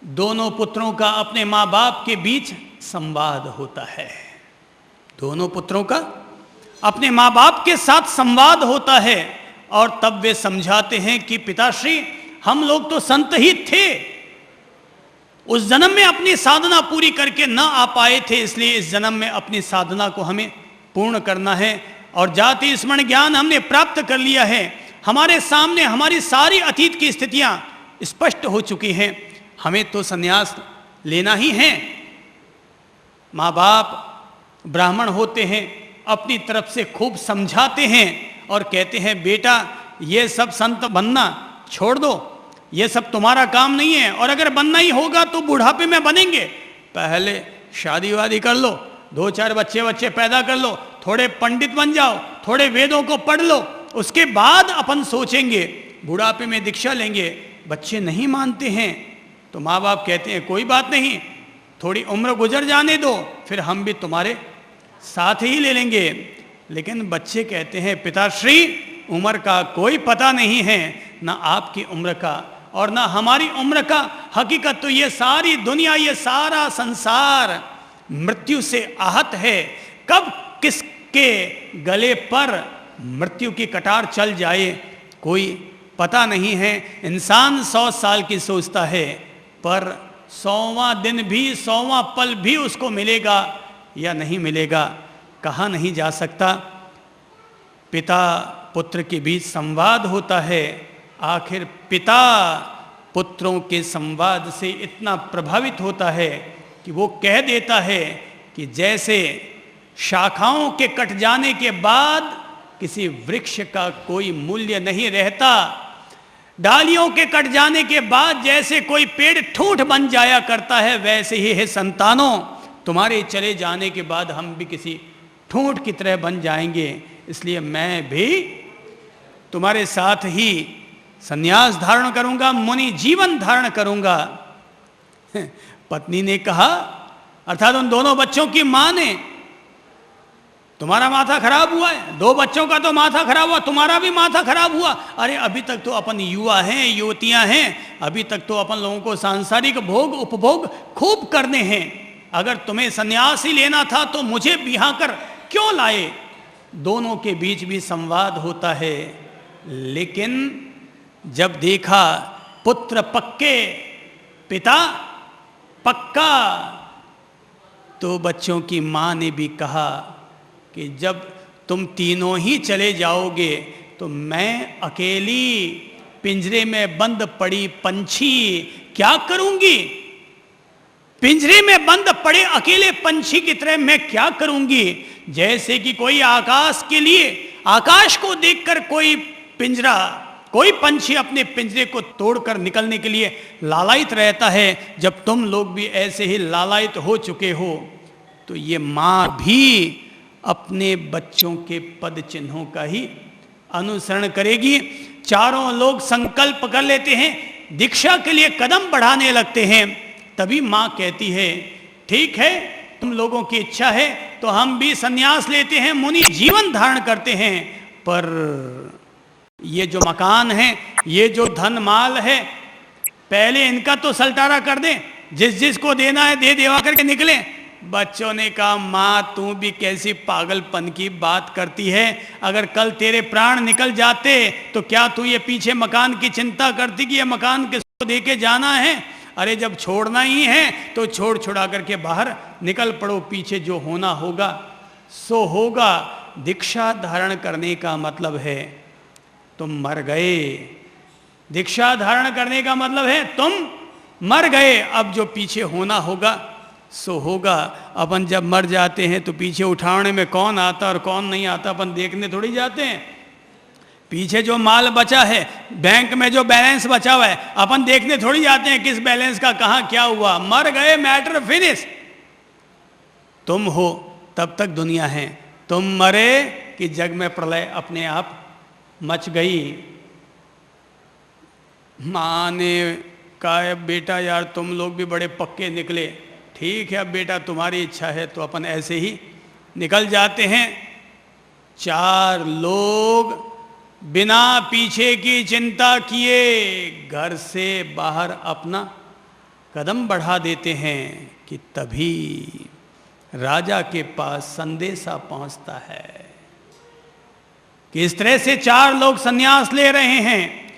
दोनों पुत्रों का अपने माँ बाप के बीच संवाद होता है। दोनों पुत्रों का अपने माँ बाप के साथ संवाद होता है, और तब वे समझाते हैं कि पिताश्री हम लोग तो संत ही थे, उस जन्म में अपनी साधना पूरी करके न आ पाए थे, इसलिए इस जन्म में अपनी साधना को हमें पूर्ण करना है, और जाति स्मरण ज्ञान हमने प्राप्त कर लिया है। हमारे सामने हमारी सारी अतीत की स्थितियां स्पष्ट हो चुकी हैं, हमें तो संन्यास लेना ही है। माँ बाप ब्राह्मण होते हैं, अपनी तरफ से खूब समझाते हैं और कहते हैं बेटा ये सब संत बनना छोड़ दो, ये सब तुम्हारा काम नहीं है, और अगर बनना ही होगा तो बुढ़ापे में बनेंगे। पहले शादी वादी कर लो, 2-4 बच्चे पैदा कर लो, थोड़े पंडित बन जाओ, थोड़े वेदों को पढ़ लो, उसके बाद अपन सोचेंगे, बुढ़ापे में दीक्षा लेंगे। बच्चे नहीं मानते हैं तो माँ बाप कहते हैं कोई बात नहीं, थोड़ी उम्र गुजर जाने दो, फिर हम भी तुम्हारे साथ ही ले लेंगे। लेकिन बच्चे कहते हैं पिताश्री उम्र का कोई पता नहीं है, ना आपकी उम्र का और ना हमारी उम्र का। हकीकत तो ये सारी दुनिया, ये सारा संसार मृत्यु से आहत है, कब किसके गले पर मृत्यु की कटार चल जाए कोई पता नहीं है। इंसान 100 साल की सोचता है, पर 100वां दिन भी 100वां पल भी उसको मिलेगा या नहीं मिलेगा कहा नहीं जा सकता। पिता पुत्र के बीच संवाद होता है, आखिर पिता पुत्रों के संवाद से इतना प्रभावित होता है कि वो कह देता है कि जैसे शाखाओं के कट जाने के बाद किसी वृक्ष का कोई मूल्य नहीं रहता, डालियों के कट जाने के बाद जैसे कोई पेड़ ठूंठ बन जाया करता है, वैसे ही है संतानों, तुम्हारे चले जाने के बाद हम भी किसी ठूंठ की तरह बन जाएंगे। इसलिए मैं भी तुम्हारे साथ ही संन्यास धारण करूंगा, मुनि जीवन धारण करूंगा। पत्नी ने कहा, अर्थात उन दोनों बच्चों की मां ने, तुम्हारा माथा खराब हुआ है, 2 बच्चों का तो माथा खराब हुआ, तुम्हारा भी माथा खराब हुआ। अरे अभी तक तो अपन युवा हैं, युवतियां हैं, अभी तक तो अपन लोगों को सांसारिक भोग उपभोग खूब करने हैं। अगर तुम्हें संन्यास ही लेना था तो मुझे बिहा कर क्यों लाए? दोनों के बीच भी संवाद होता है, लेकिन जब देखा पुत्र पक्के पिता पक्का, तो बच्चों की मां ने भी कहा कि जब तुम तीनों ही चले जाओगे तो मैं अकेली पिंजरे में बंद पड़ी पंछी क्या करूंगी? पिंजरे में बंद पड़े अकेले पंछी की तरह मैं क्या करूंगी? जैसे कि कोई आकाश के लिए, आकाश को देखकर कोई पिंजरा, कोई पंछी अपने पिंजरे को तोड़कर निकलने के लिए लालायित रहता है, जब तुम लोग भी ऐसे ही लालायित हो चुके हो, तो ये मां भी अपने बच्चों के पद चिन्हों का ही अनुसरण करेगी। चारों लोग संकल्प कर लेते हैं, दीक्षा के लिए कदम बढ़ाने लगते हैं। तभी मां कहती है, ठीक है तुम लोगों की इच्छा है तो हम भी संन्यास लेते हैं, मुनि जीवन धारण करते हैं, पर ये जो मकान है, ये जो धन माल है, पहले इनका तो सलटारा कर दें, जिस जिसको देना है दे देवा करके निकले। बच्चों ने कहा, माँ तू भी कैसी पागलपन की बात करती है, अगर कल तेरे प्राण निकल जाते तो क्या तू ये पीछे मकान की चिंता करती कि ये मकान किसको दे के जाना है? अरे जब छोड़ना ही है तो छोड़ छुड़ा करके बाहर निकल पड़ो, पीछे जो होना होगा सो होगा। दीक्षा धारण करने का मतलब है तुम मर गए दीक्षा धारण करने का मतलब है तुम मर गए, अब जो पीछे होना होगा सो होगा। अपन जब मर जाते हैं तो पीछे उठाने में कौन आता और कौन नहीं आता अपन देखने थोड़ी जाते हैं। पीछे जो माल बचा है, बैंक में जो बैलेंस बचा हुआ है, अपन देखने थोड़ी जाते हैं किस बैलेंस का कहाँ क्या हुआ। मर गए, मैटर फिनिश। तुम हो तब तक दुनिया है, तुम मरे कि जग में प्रलय अपने आप मच गई। माँ ने कहा बेटा यार तुम लोग भी बड़े पक्के निकले, ठीक है अब बेटा तुम्हारी इच्छा है तो अपन ऐसे ही निकल जाते हैं। 4 लोग बिना पीछे की चिंता किए घर से बाहर अपना कदम बढ़ा देते हैं कि तभी राजा के पास संदेशा पहुंचता है कि इस तरह से 4 लोग संन्यास ले रहे हैं।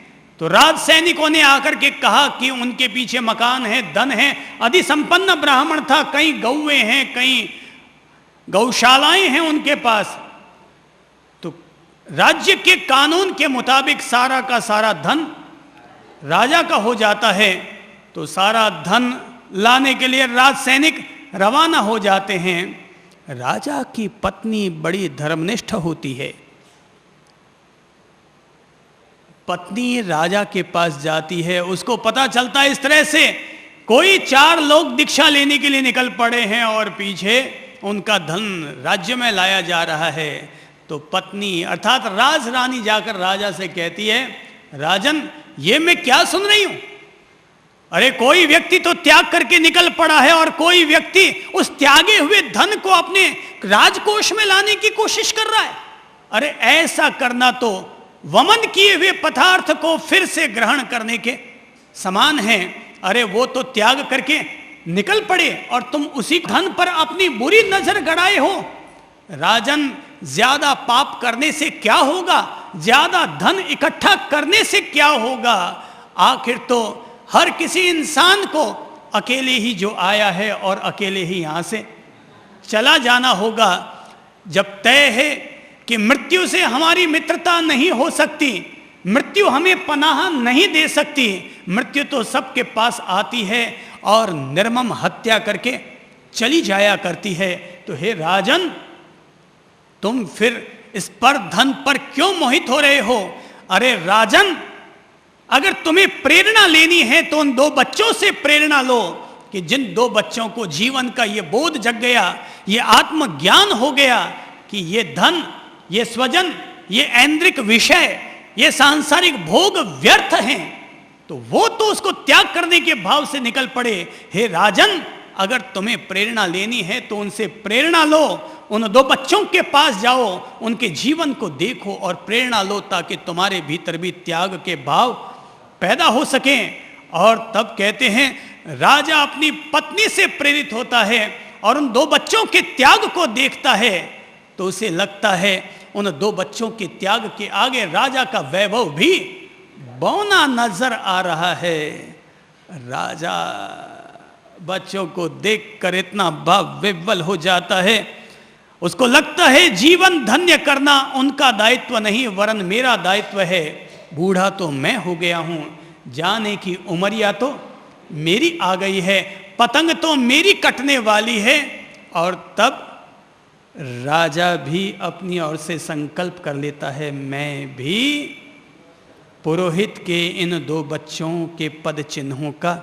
तो राज सैनिकों ने आकर के कहा कि उनके पीछे मकान है, धन है, अति संपन्न ब्राह्मण था, कई गौए हैं, कई गौशालाएं हैं उनके पास। तो राज्य के कानून के मुताबिक सारा का सारा धन राजा का हो जाता है। तो सारा धन लाने के लिए राज सैनिक रवाना हो जाते हैं। राजा की पत्नी बड़ी धर्मनिष्ठ होती है। पत्नी राजा के पास जाती है, उसको पता चलता है इस तरह से कोई 4 लोग दीक्षा लेने के लिए निकल पड़े हैं और पीछे उनका धन राज्य में लाया जा रहा है। तो पत्नी अर्थात राज रानी जाकर राजा से कहती है, राजन ये मैं क्या सुन रही हूं? अरे कोई व्यक्ति तो त्याग करके निकल पड़ा है और कोई व्यक्ति उस त्यागे हुए धन को अपने राजकोष में लाने की कोशिश कर रहा है। अरे ऐसा करना तो वमन किए हुए पदार्थ को फिर से ग्रहण करने के समान है। अरे वो तो त्याग करके निकल पड़े और तुम उसी धन पर अपनी बुरी नजर गड़ाए हो। राजन ज्यादा पाप करने से क्या होगा, ज्यादा धन इकट्ठा करने से क्या होगा? आखिर तो हर किसी इंसान को अकेले ही जो आया है और अकेले ही यहां से चला जाना होगा। जब तय है कि मृत्यु से हमारी मित्रता नहीं हो सकती, मृत्यु हमें पनाह नहीं दे सकती, मृत्यु तो सबके पास आती है और निर्मम हत्या करके चली जाया करती है। तो हे राजन तुम फिर इस पर धन पर क्यों मोहित हो रहे हो? अरे राजन अगर तुम्हें प्रेरणा लेनी है तो उन 2 बच्चों से प्रेरणा लो कि जिन 2 बच्चों को जीवन का ये बोध जग गया, ये आत्मज्ञान हो गया कि ये धन, ये स्वजन, ये ऐन्द्रिक विषय, ये सांसारिक भोग व्यर्थ हैं, तो वो तो उसको त्याग करने के भाव से निकल पड़े। हे राजन अगर तुम्हें प्रेरणा लेनी है तो उनसे प्रेरणा लो, उन 2 बच्चों के पास जाओ, उनके जीवन को देखो और प्रेरणा लो ताकि तुम्हारे भीतर भी त्याग के भाव पैदा हो सके। और तब कहते हैं राजा अपनी पत्नी से प्रेरित होता है और उन 2 बच्चों के त्याग को देखता है तो उसे लगता है उन 2 बच्चों के त्याग के आगे राजा का वैभव भी बौना नजर आ रहा है। राजा बच्चों को देखकर इतना भाव विह्वल हो जाता है, उसको लगता है जीवन धन्य करना उनका दायित्व नहीं वरन मेरा दायित्व है। बूढ़ा तो मैं हो गया हूं, जाने की उमरिया तो मेरी आ गई है, पतंग तो मेरी कटने वाली है। और तब राजा भी अपनी ओर से संकल्प कर लेता है, मैं भी पुरोहित के इन 2 बच्चों के पद चिन्हों का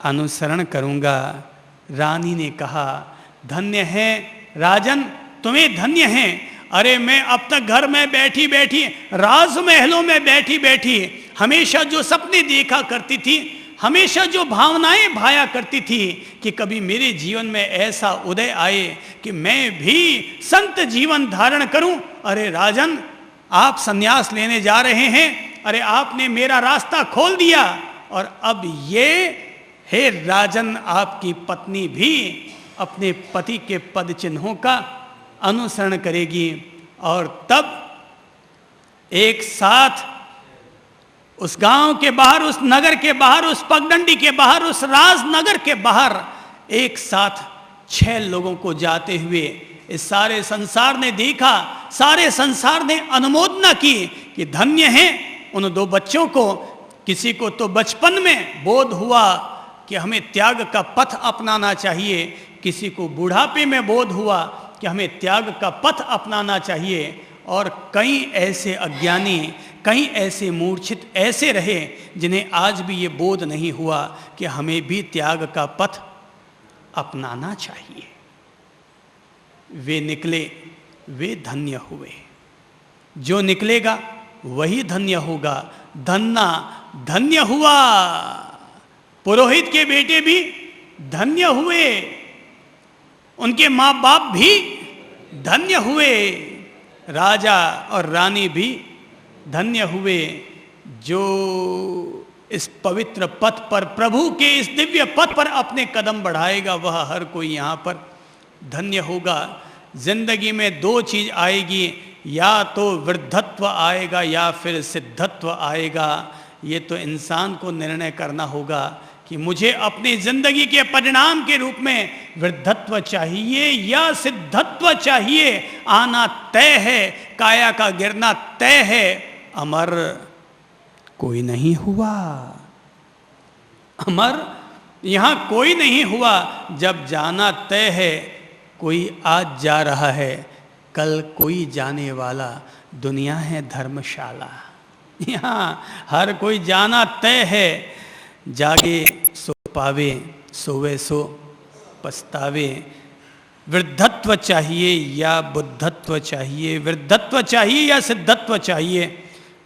अनुसरण करूंगा। रानी ने कहा, धन्य है राजन, तुम्हें धन्य है। अरे मैं अब तक घर में बैठी बैठी, राजमहलों में बैठी बैठी हमेशा जो सपने देखा करती थी, हमेशा जो भावनाएं भाया करती थी कि कभी मेरे जीवन में ऐसा उदय आए कि मैं भी संत जीवन धारण करूं। अरे राजन आप संन्यास लेने जा रहे हैं, अरे आपने मेरा रास्ता खोल दिया और अब ये हे राजन आपकी पत्नी भी अपने पति के पद चिन्हों का अनुसरण करेगी। और तब एक साथ उस गांव के बाहर, उस नगर के बाहर, उस पगडंडी के बाहर, उस राजनगर के बाहर एक साथ 6 लोगों को जाते हुए इस सारे संसार ने देखा, सारे संसार ने अनुमोदना की कि धन्य है उन 2 बच्चों को किसी को तो बचपन में बोध हुआ कि हमें त्याग का पथ अपनाना चाहिए, किसी को बुढ़ापे में बोध हुआ कि हमें त्याग का पथ अपनाना चाहिए, और कई ऐसे अज्ञानी, कई ऐसे मूर्छित ऐसे रहे जिन्हें आज भी ये बोध नहीं हुआ कि हमें भी त्याग का पथ अपनाना चाहिए। वे निकले, वे धन्य हुए। जो निकलेगा वही धन्य होगा। धन्ना धन्य हुआ। पुरोहित के बेटे भी धन्य हुए, उनके माँ बाप भी धन्य हुए, राजा और रानी भी धन्य हुए। जो इस पवित्र पथ पर, प्रभु के इस दिव्य पथ पर अपने कदम बढ़ाएगा, वह हर कोई यहाँ पर धन्य होगा। जिंदगी में दो चीज आएगी, या तो वृद्धत्व आएगा या फिर सिद्धत्व आएगा। ये तो इंसान को निर्णय करना होगा कि मुझे अपनी जिंदगी के परिणाम के रूप में वृद्धत्व चाहिए या सिद्धत्व चाहिए। आना तय है, काया का गिरना तय है, अमर कोई नहीं हुआ। अमर यहां कोई नहीं हुआ। जब जाना तय है, कोई आज जा रहा है, कल कोई जाने वाला। दुनिया है धर्मशाला, यहाँ हर कोई जाना तय है। जागे सो पावे, सोवे सो पछतावे। वृद्धत्व चाहिए या बुद्धत्व चाहिए, वृद्धत्व चाहिए या सिद्धत्व चाहिए,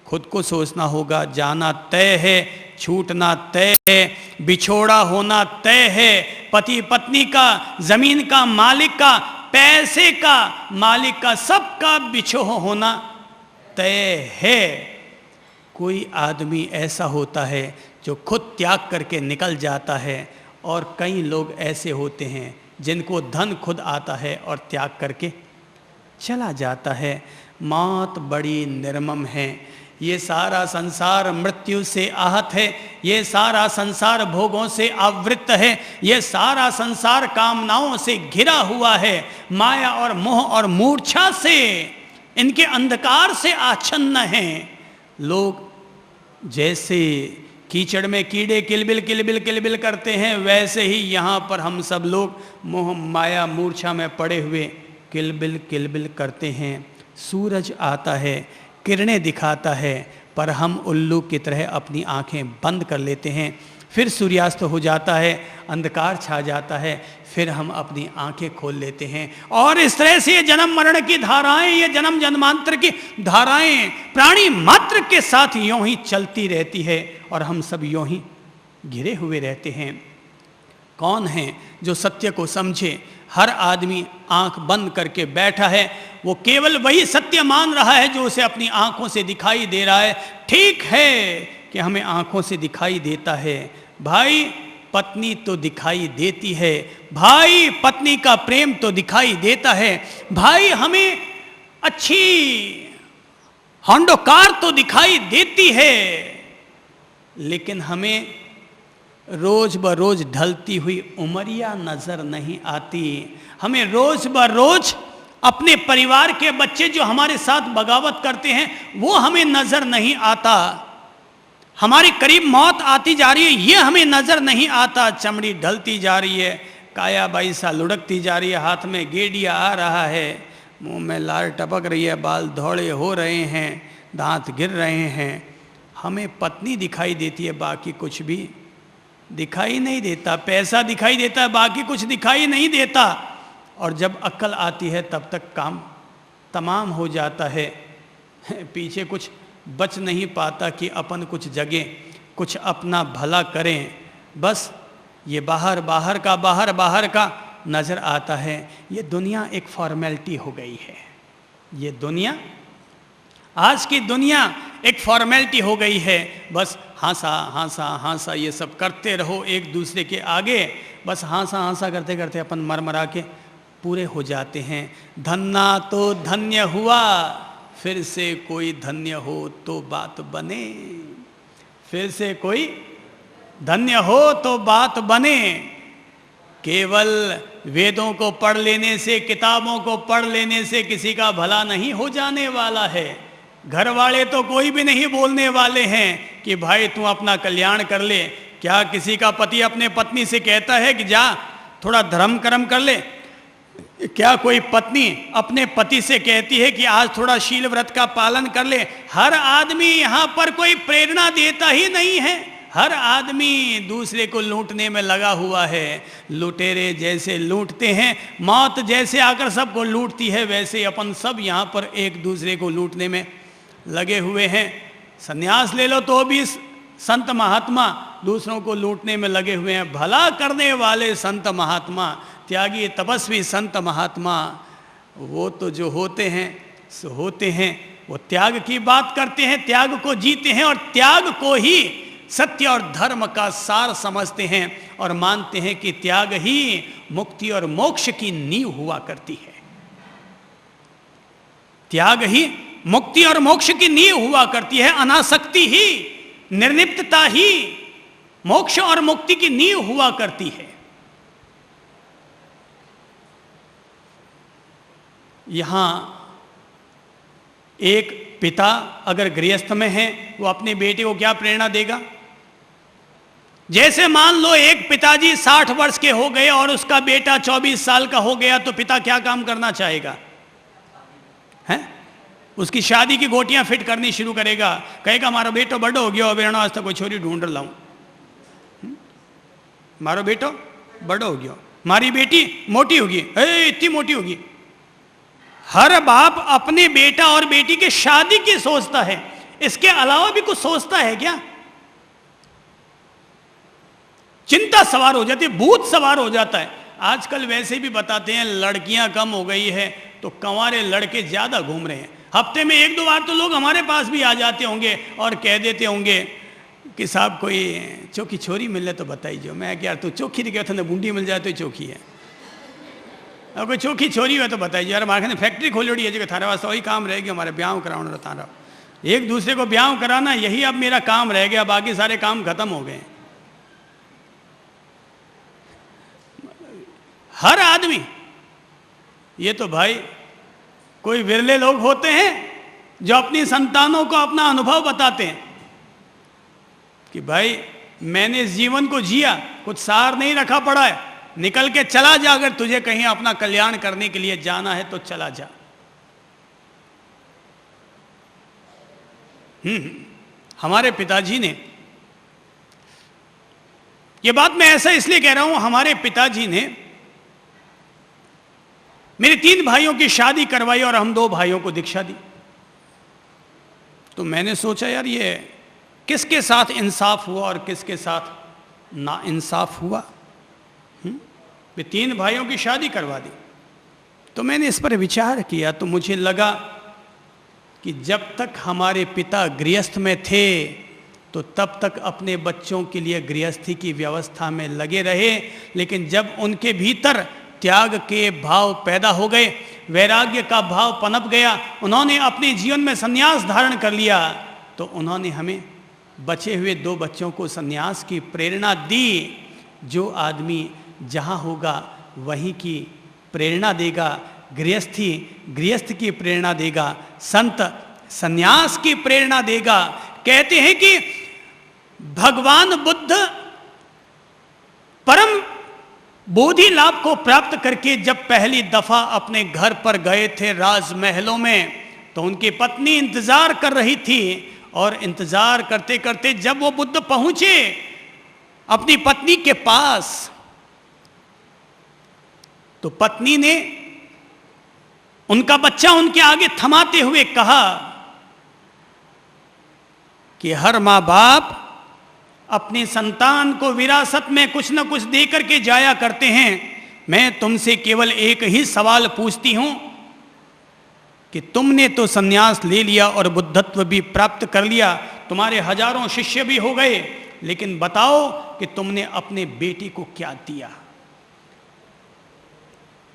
खुद को सोचना होगा। जाना तय है, छूटना तय है, बिछोड़ा होना तय है। पति पत्नी का, जमीन का मालिक का, पैसे का मालिक का, सबका बिछोह होना तय है। कोई आदमी ऐसा होता है जो खुद त्याग करके निकल जाता है, और कई लोग ऐसे होते हैं जिनको धन खुद आता है और त्याग करके चला जाता है। मौत बड़ी निर्मम है। ये सारा संसार मृत्यु से आहत है, ये सारा संसार भोगों से आवृत है, ये सारा संसार कामनाओं से घिरा हुआ है, माया और मोह और मूर्छा से, इनके अंधकार से आच्छन्न हैं। लोग जैसे कीचड़ में कीड़े किलबिल किलबिल किलबिल करते हैं, वैसे ही यहाँ पर हम सब लोग मोह माया मूर्छा में पड़े हुए किलबिल किलबिल करते हैं। सूरज आता है, किरणें दिखाता है, पर हम उल्लू की तरह अपनी आंखें बंद कर लेते हैं। फिर सूर्यास्त हो जाता है, अंधकार छा जाता है, फिर हम अपनी आंखें खोल लेते हैं। और इस तरह से ये जन्म मरण की धाराएं, ये जन्म जन्मांतर की धाराएं प्राणी मात्र के साथ यूं ही चलती रहती है, और हम सब यूं ही घिरे हुए रहते हैं। कौन है जो सत्य को समझे? हर आदमी आंख बंद करके बैठा है, वो केवल वही सत्य मान रहा है जो उसे अपनी आंखों से दिखाई दे रहा है। ठीक है कि हमें आंखों से दिखाई देता है। भाई पत्नी तो दिखाई देती है, भाई पत्नी का प्रेम तो दिखाई देता है, भाई हमें अच्छी होंडो कार तो दिखाई देती है, लेकिन हमें रोज ब रोज ढलती हुई उमरिया नजर नहीं आती। हमें रोज ब रोज अपने परिवार के बच्चे जो हमारे साथ बगावत करते हैं वो हमें नजर नहीं आता। हमारे करीब मौत आती जा रही है, ये हमें नजर नहीं आता। चमड़ी ढलती जा रही है, काया बाई सा लुढ़कती जा रही है, हाथ में गेड़िया आ रहा है, मुंह में लार टपक रही है, बाल धौड़े हो रहे हैं, दांत गिर रहे हैं। हमें पत्नी दिखाई देती है, बाकी कुछ भी दिखाई नहीं देता। पैसा दिखाई देता है, बाकी कुछ दिखाई नहीं देता। और जब अक्ल आती है तब तक काम तमाम हो जाता है, पीछे कुछ बच नहीं पाता कि अपन कुछ जगें, कुछ अपना भला करें। बस ये बाहर बाहर का नज़र आता है। ये दुनिया एक फॉर्मेलिटी हो गई है। ये दुनिया, आज की दुनिया एक फॉर्मेलिटी हो गई है। बस हांसा हांसा हांसा ये सब करते रहो एक दूसरे के आगे, बस हांसा हांसा करते करते अपन मरमरा के पूरे हो जाते हैं। धन्ना तो धन्य हुआ, फिर से कोई धन्य हो तो बात बने, फिर से कोई धन्य हो तो बात बने। केवल वेदों को पढ़ लेने से, किताबों को पढ़ लेने से किसी का भला नहीं हो जाने वाला है। घर वाले तो कोई भी नहीं बोलने वाले हैं कि भाई तू अपना कल्याण कर ले। क्या किसी का पति अपने पत्नी से कहता है कि जा थोड़ा धर्म कर्म कर ले? क्या कोई पत्नी अपने पति से कहती है कि आज थोड़ा शील व्रत का पालन कर ले? हर आदमी यहाँ पर कोई प्रेरणा देता ही नहीं है। हर आदमी दूसरे को लूटने में लगा हुआ है। लुटेरे जैसे लूटते हैं, मौत जैसे आकर सबको लूटती है, वैसे अपन सब यहाँ पर एक दूसरे को लूटने में लगे हुए हैं। संन्यास ले लो तो भी संत महात्मा दूसरों को लूटने में लगे हुए हैं। भला करने वाले संत महात्मा, त्यागी तपस्वी संत महात्मा, वो तो जो होते हैं सो होते हैं। वो त्याग की बात करते हैं, त्याग को जीते हैं और त्याग को ही सत्य और धर्म का सार समझते हैं और मानते हैं कि त्याग ही मुक्ति और मोक्ष की नींव हुआ करती है। त्याग ही मुक्ति और मोक्ष की नींव हुआ करती है। अनासक्ति ही, निर्लिप्तता ही मोक्ष और मुक्ति की नींव हुआ करती है। यहां एक पिता अगर गृहस्थ में है, वो अपने बेटे को क्या प्रेरणा देगा? जैसे मान लो एक पिताजी 60 वर्ष के हो गए और उसका बेटा 24 साल का हो गया, तो पिता क्या काम करना चाहेगा? हैं? उसकी शादी की गोटियां फिट करनी शुरू करेगा। कहेगा हमारा बेटो बड़ो हो गया और बेटा आज तक कोई छोरी ढूंढ लाऊं। मारो बेटो बड़ो हो गया, मारी बेटी मोटी होगी, इतनी मोटी होगी। हर बाप अपने बेटा और बेटी के शादी की सोचता है, इसके अलावा भी कुछ सोचता है क्या? चिंता सवार हो जाती है, भूत सवार हो जाता है। आजकल वैसे भी बताते हैं लड़कियां कम हो गई है तो कंवारे लड़के ज्यादा घूम रहे हैं। हफ्ते में 1-2 बार तो लोग हमारे पास भी आ जाते होंगे और कह देते होंगे कि साहब कोई चौकी छोरी मिले तो बताइए। मैं क्या तू चौकी नहीं कहता, बूंदी मिल जाए तो चौकी है, और कोई चौकी छोरी हो तो बताइए। यार हमारे फैक्ट्री खोली है जगह थारे वास्ते वही काम रहेगी, हमारे ब्याह कराना रहता रहा, एक दूसरे को ब्याह कराना, यही अब मेरा काम रह गया, बाकी सारे काम खत्म हो गए। हर आदमी, ये तो भाई कोई विरले लोग होते हैं जो अपनी संतानों को अपना अनुभव बताते हैं कि भाई मैंने इस जीवन को जिया, कुछ सार नहीं रखा पड़ा है, निकल के चला जा, अगर तुझे कहीं अपना कल्याण करने के लिए जाना है तो चला जा। हमारे पिताजी ने, ये बात मैं ऐसा इसलिए कह रहा हूं, हमारे पिताजी ने मेरे 3 भाइयों की शादी करवाई और हम 2 भाइयों को दीक्षा दी। तो मैंने सोचा यार ये किसके साथ इंसाफ हुआ और किसके साथ ना इंसाफ हुआ। 3 भाइयों की शादी करवा दी। तो मैंने इस पर विचार किया तो मुझे लगा कि जब तक हमारे पिता गृहस्थ में थे तो तब तक अपने बच्चों के लिए गृहस्थी की व्यवस्था में लगे रहे, लेकिन जब उनके भीतर त्याग के भाव पैदा हो गए, वैराग्य का भाव पनप गया, उन्होंने अपने जीवन में संन्यास धारण कर लिया, तो उन्होंने हमें बचे हुए 2 बच्चों को संन्यास की प्रेरणा दी। जो आदमी जहाँ होगा वहीं की प्रेरणा देगा, गृहस्थ की प्रेरणा देगा, संत संन्यास की प्रेरणा देगा। कहते हैं कि भगवान बुद्ध परम बोधि लाभ को प्राप्त करके जब पहली दफा अपने घर पर गए थे राजमहलों में, तो उनकी पत्नी इंतजार कर रही थी और इंतजार करते करते जब वो बुद्ध पहुंचे अपनी पत्नी के पास, तो पत्नी ने उनका बच्चा उनके आगे थमाते हुए कहा कि हर माँ बाप अपनी संतान को विरासत में कुछ न कुछ दे करके जाया करते हैं। मैं तुमसे केवल एक ही सवाल पूछती हूं कि तुमने तो संन्यास ले लिया और बुद्धत्व भी प्राप्त कर लिया, तुम्हारे हजारों शिष्य भी हो गए, लेकिन बताओ कि तुमने अपने बेटी को क्या दिया?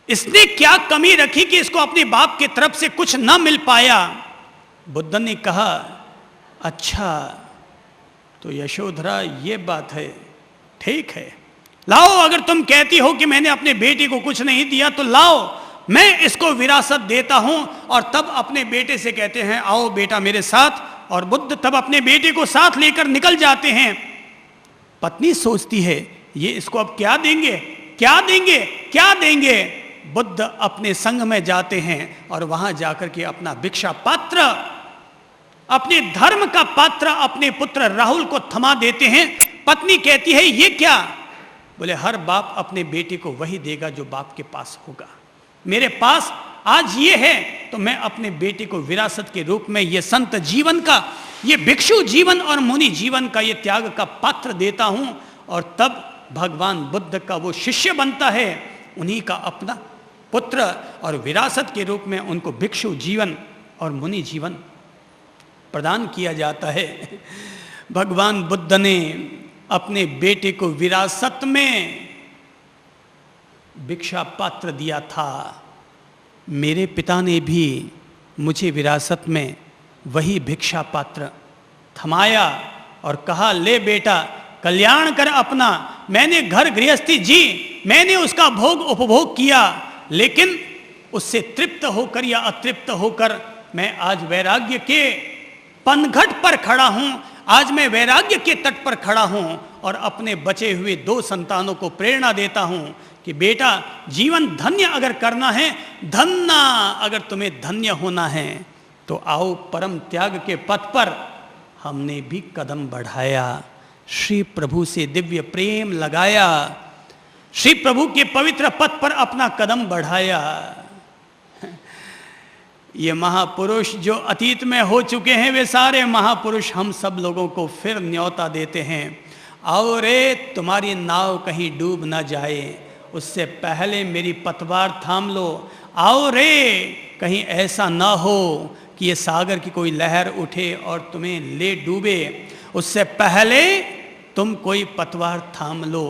इसने क्या कमी रखी कि इसको अपने बाप की तरफ से कुछ न मिल पाया? बुद्ध ने कहा, अच्छा तो यशोधरा ये बात है, ठीक है, लाओ, अगर तुम कहती हो कि मैंने अपने बेटी को कुछ नहीं दिया तो लाओ, मैं इसको विरासत देता हूं। और तब अपने बेटे से कहते हैं आओ बेटा मेरे साथ, और बुद्ध तब अपने बेटे को साथ लेकर निकल जाते हैं। पत्नी सोचती है ये इसको अब क्या देंगे, क्या देंगे, क्या देंगे। बुद्ध अपने संग में जाते हैं और वहां जाकर के अपना भिक्षा पात्र, अपने धर्म का पात्र अपने पुत्र राहुल को थमा देते हैं। पत्नी कहती है ये क्या? बोले हर बाप अपने बेटे को वही देगा जो बाप के पास होगा। मेरे पास आज ये है तो मैं अपने बेटे को विरासत के रूप में ये संत जीवन का, ये भिक्षु जीवन और मुनि जीवन का ये त्याग का पात्र देता हूं। और तब भगवान बुद्ध का वो शिष्य बनता है, उन्हीं का अपना पुत्र, और विरासत के रूप में उनको भिक्षु जीवन और मुनि जीवन प्रदान किया जाता है। भगवान बुद्ध ने अपने बेटे को विरासत में भिक्षा पात्र दिया था। मेरे पिता ने भी मुझे विरासत में वही भिक्षा पात्र थमाया और कहा ले बेटा कल्याण कर अपना। मैंने घर गृहस्थी जी, मैंने उसका भोग उपभोग किया, लेकिन उससे तृप्त होकर या अतृप्त होकर मैं आज वैराग्य के पनघट पर खड़ा हूं। आज मैं वैराग्य के तट पर खड़ा हूं और अपने बचे हुए 2 संतानों को प्रेरणा देता हूं कि बेटा जीवन धन्य अगर करना है, धन्ना अगर तुम्हें धन्य होना है तो आओ परम त्याग के पथ पर। हमने भी कदम बढ़ाया, श्री प्रभु से दिव्य प्रेम लगाया, श्री प्रभु के पवित्र पथ पर अपना कदम बढ़ाया। ये महापुरुष जो अतीत में हो चुके हैं, वे सारे महापुरुष हम सब लोगों को फिर न्योता देते हैं, आओ रे तुम्हारी नाव कहीं डूब ना जाए, उससे पहले मेरी पतवार थाम लो। आओ रे कहीं ऐसा ना हो कि ये सागर की कोई लहर उठे और तुम्हें ले डूबे, उससे पहले तुम कोई पतवार थाम लो,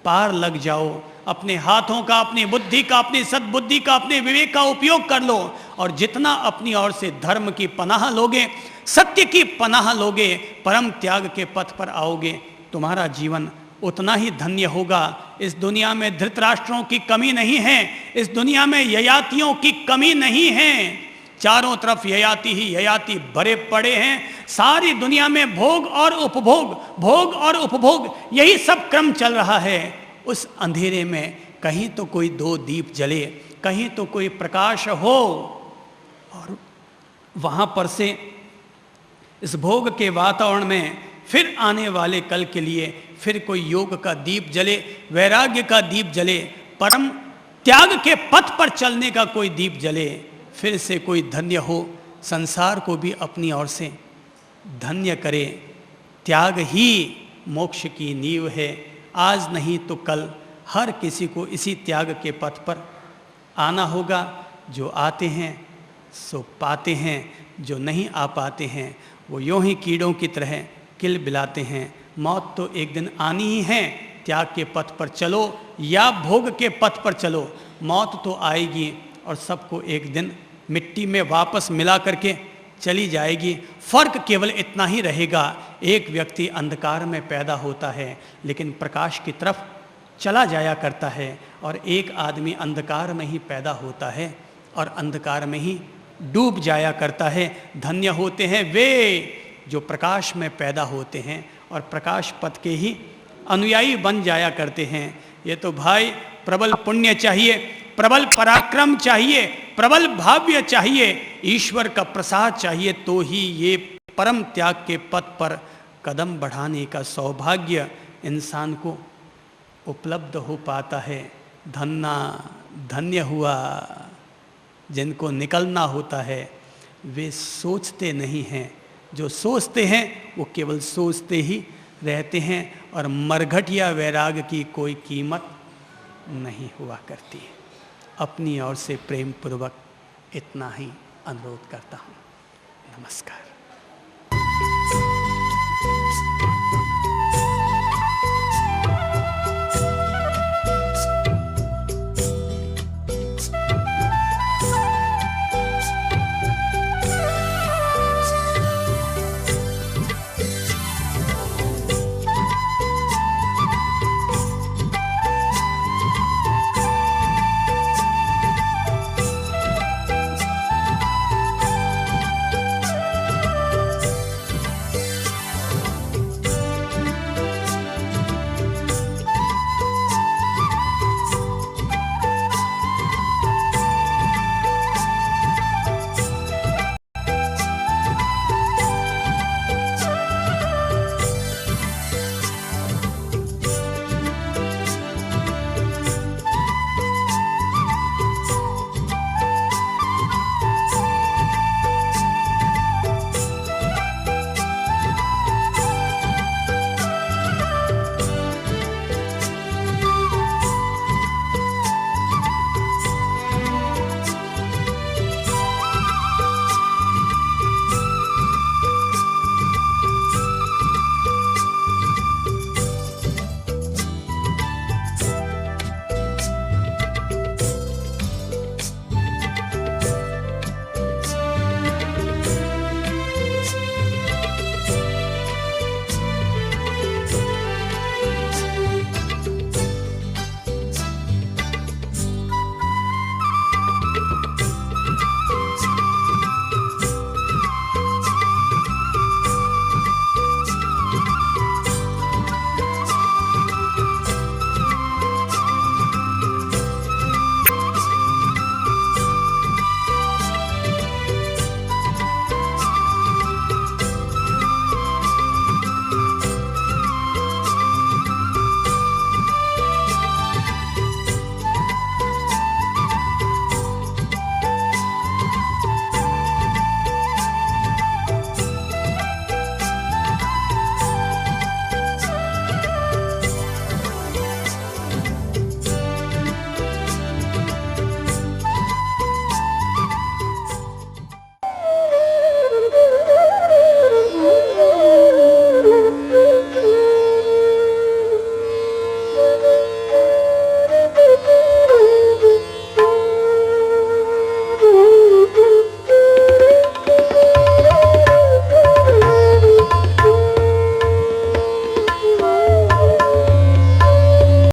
पार लग जाओ। अपने हाथों का, अपनी बुद्धि का, अपनी सद्बुद्धि का, अपने विवेक का उपयोग कर लो, और जितना अपनी ओर से धर्म की पनाह लोगे, सत्य की पनाह लोगे, परम त्याग के पथ पर आओगे, तुम्हारा जीवन उतना ही धन्य होगा। इस दुनिया में धृतराष्ट्रों की कमी नहीं है, इस दुनिया में ययातियों की कमी नहीं है। चारों तरफ ययाति ही ययाति भरे पड़े हैं। सारी दुनिया में भोग और उपभोग, भोग और उपभोग, यही सब क्रम चल रहा है। उस अंधेरे में कहीं तो कोई 2 दीप जले, कहीं तो कोई प्रकाश हो, और वहाँ पर से इस भोग के वातावरण में फिर आने वाले कल के लिए फिर कोई योग का दीप जले, वैराग्य का दीप जले, परम त्याग के पथ पर चलने का कोई दीप जले, फिर से कोई धन्य हो, संसार को भी अपनी ओर से धन्य करे। त्याग ही मोक्ष की नींव है। आज नहीं तो कल हर किसी को इसी त्याग के पथ पर आना होगा। जो आते हैं सो पाते हैं, जो नहीं आ पाते हैं वो यूँ ही कीड़ों की तरह किल बिलाते हैं। मौत तो एक दिन आनी ही है। त्याग के पथ पर चलो या भोग के पथ पर चलो, मौत तो आएगी और सबको एक दिन मिट्टी में वापस मिला करके चली जाएगी। फर्क केवल इतना ही रहेगा, एक व्यक्ति अंधकार में पैदा होता है लेकिन प्रकाश की तरफ चला जाया करता है, और एक आदमी अंधकार में ही पैदा होता है और अंधकार में ही डूब जाया करता है। धन्य होते हैं वे जो प्रकाश में पैदा होते हैं और प्रकाश पथ के ही अनुयायी बन जाया करते हैं। ये तो भाई प्रबल पुण्य चाहिए, प्रबल पराक्रम चाहिए, प्रबल भाव्य चाहिए, ईश्वर का प्रसाद चाहिए, तो ही ये परम त्याग के पथ पर कदम बढ़ाने का सौभाग्य इंसान को उपलब्ध हो पाता है। धन्य हुआ जिनको निकलना होता है, वे सोचते नहीं हैं। जो सोचते हैं वो केवल सोचते ही रहते हैं, और मरघट या वैराग की कोई कीमत नहीं हुआ करती है। अपनी ओर से प्रेम पूर्वक इतना ही अनुरोध करता हूँ। नमस्कार।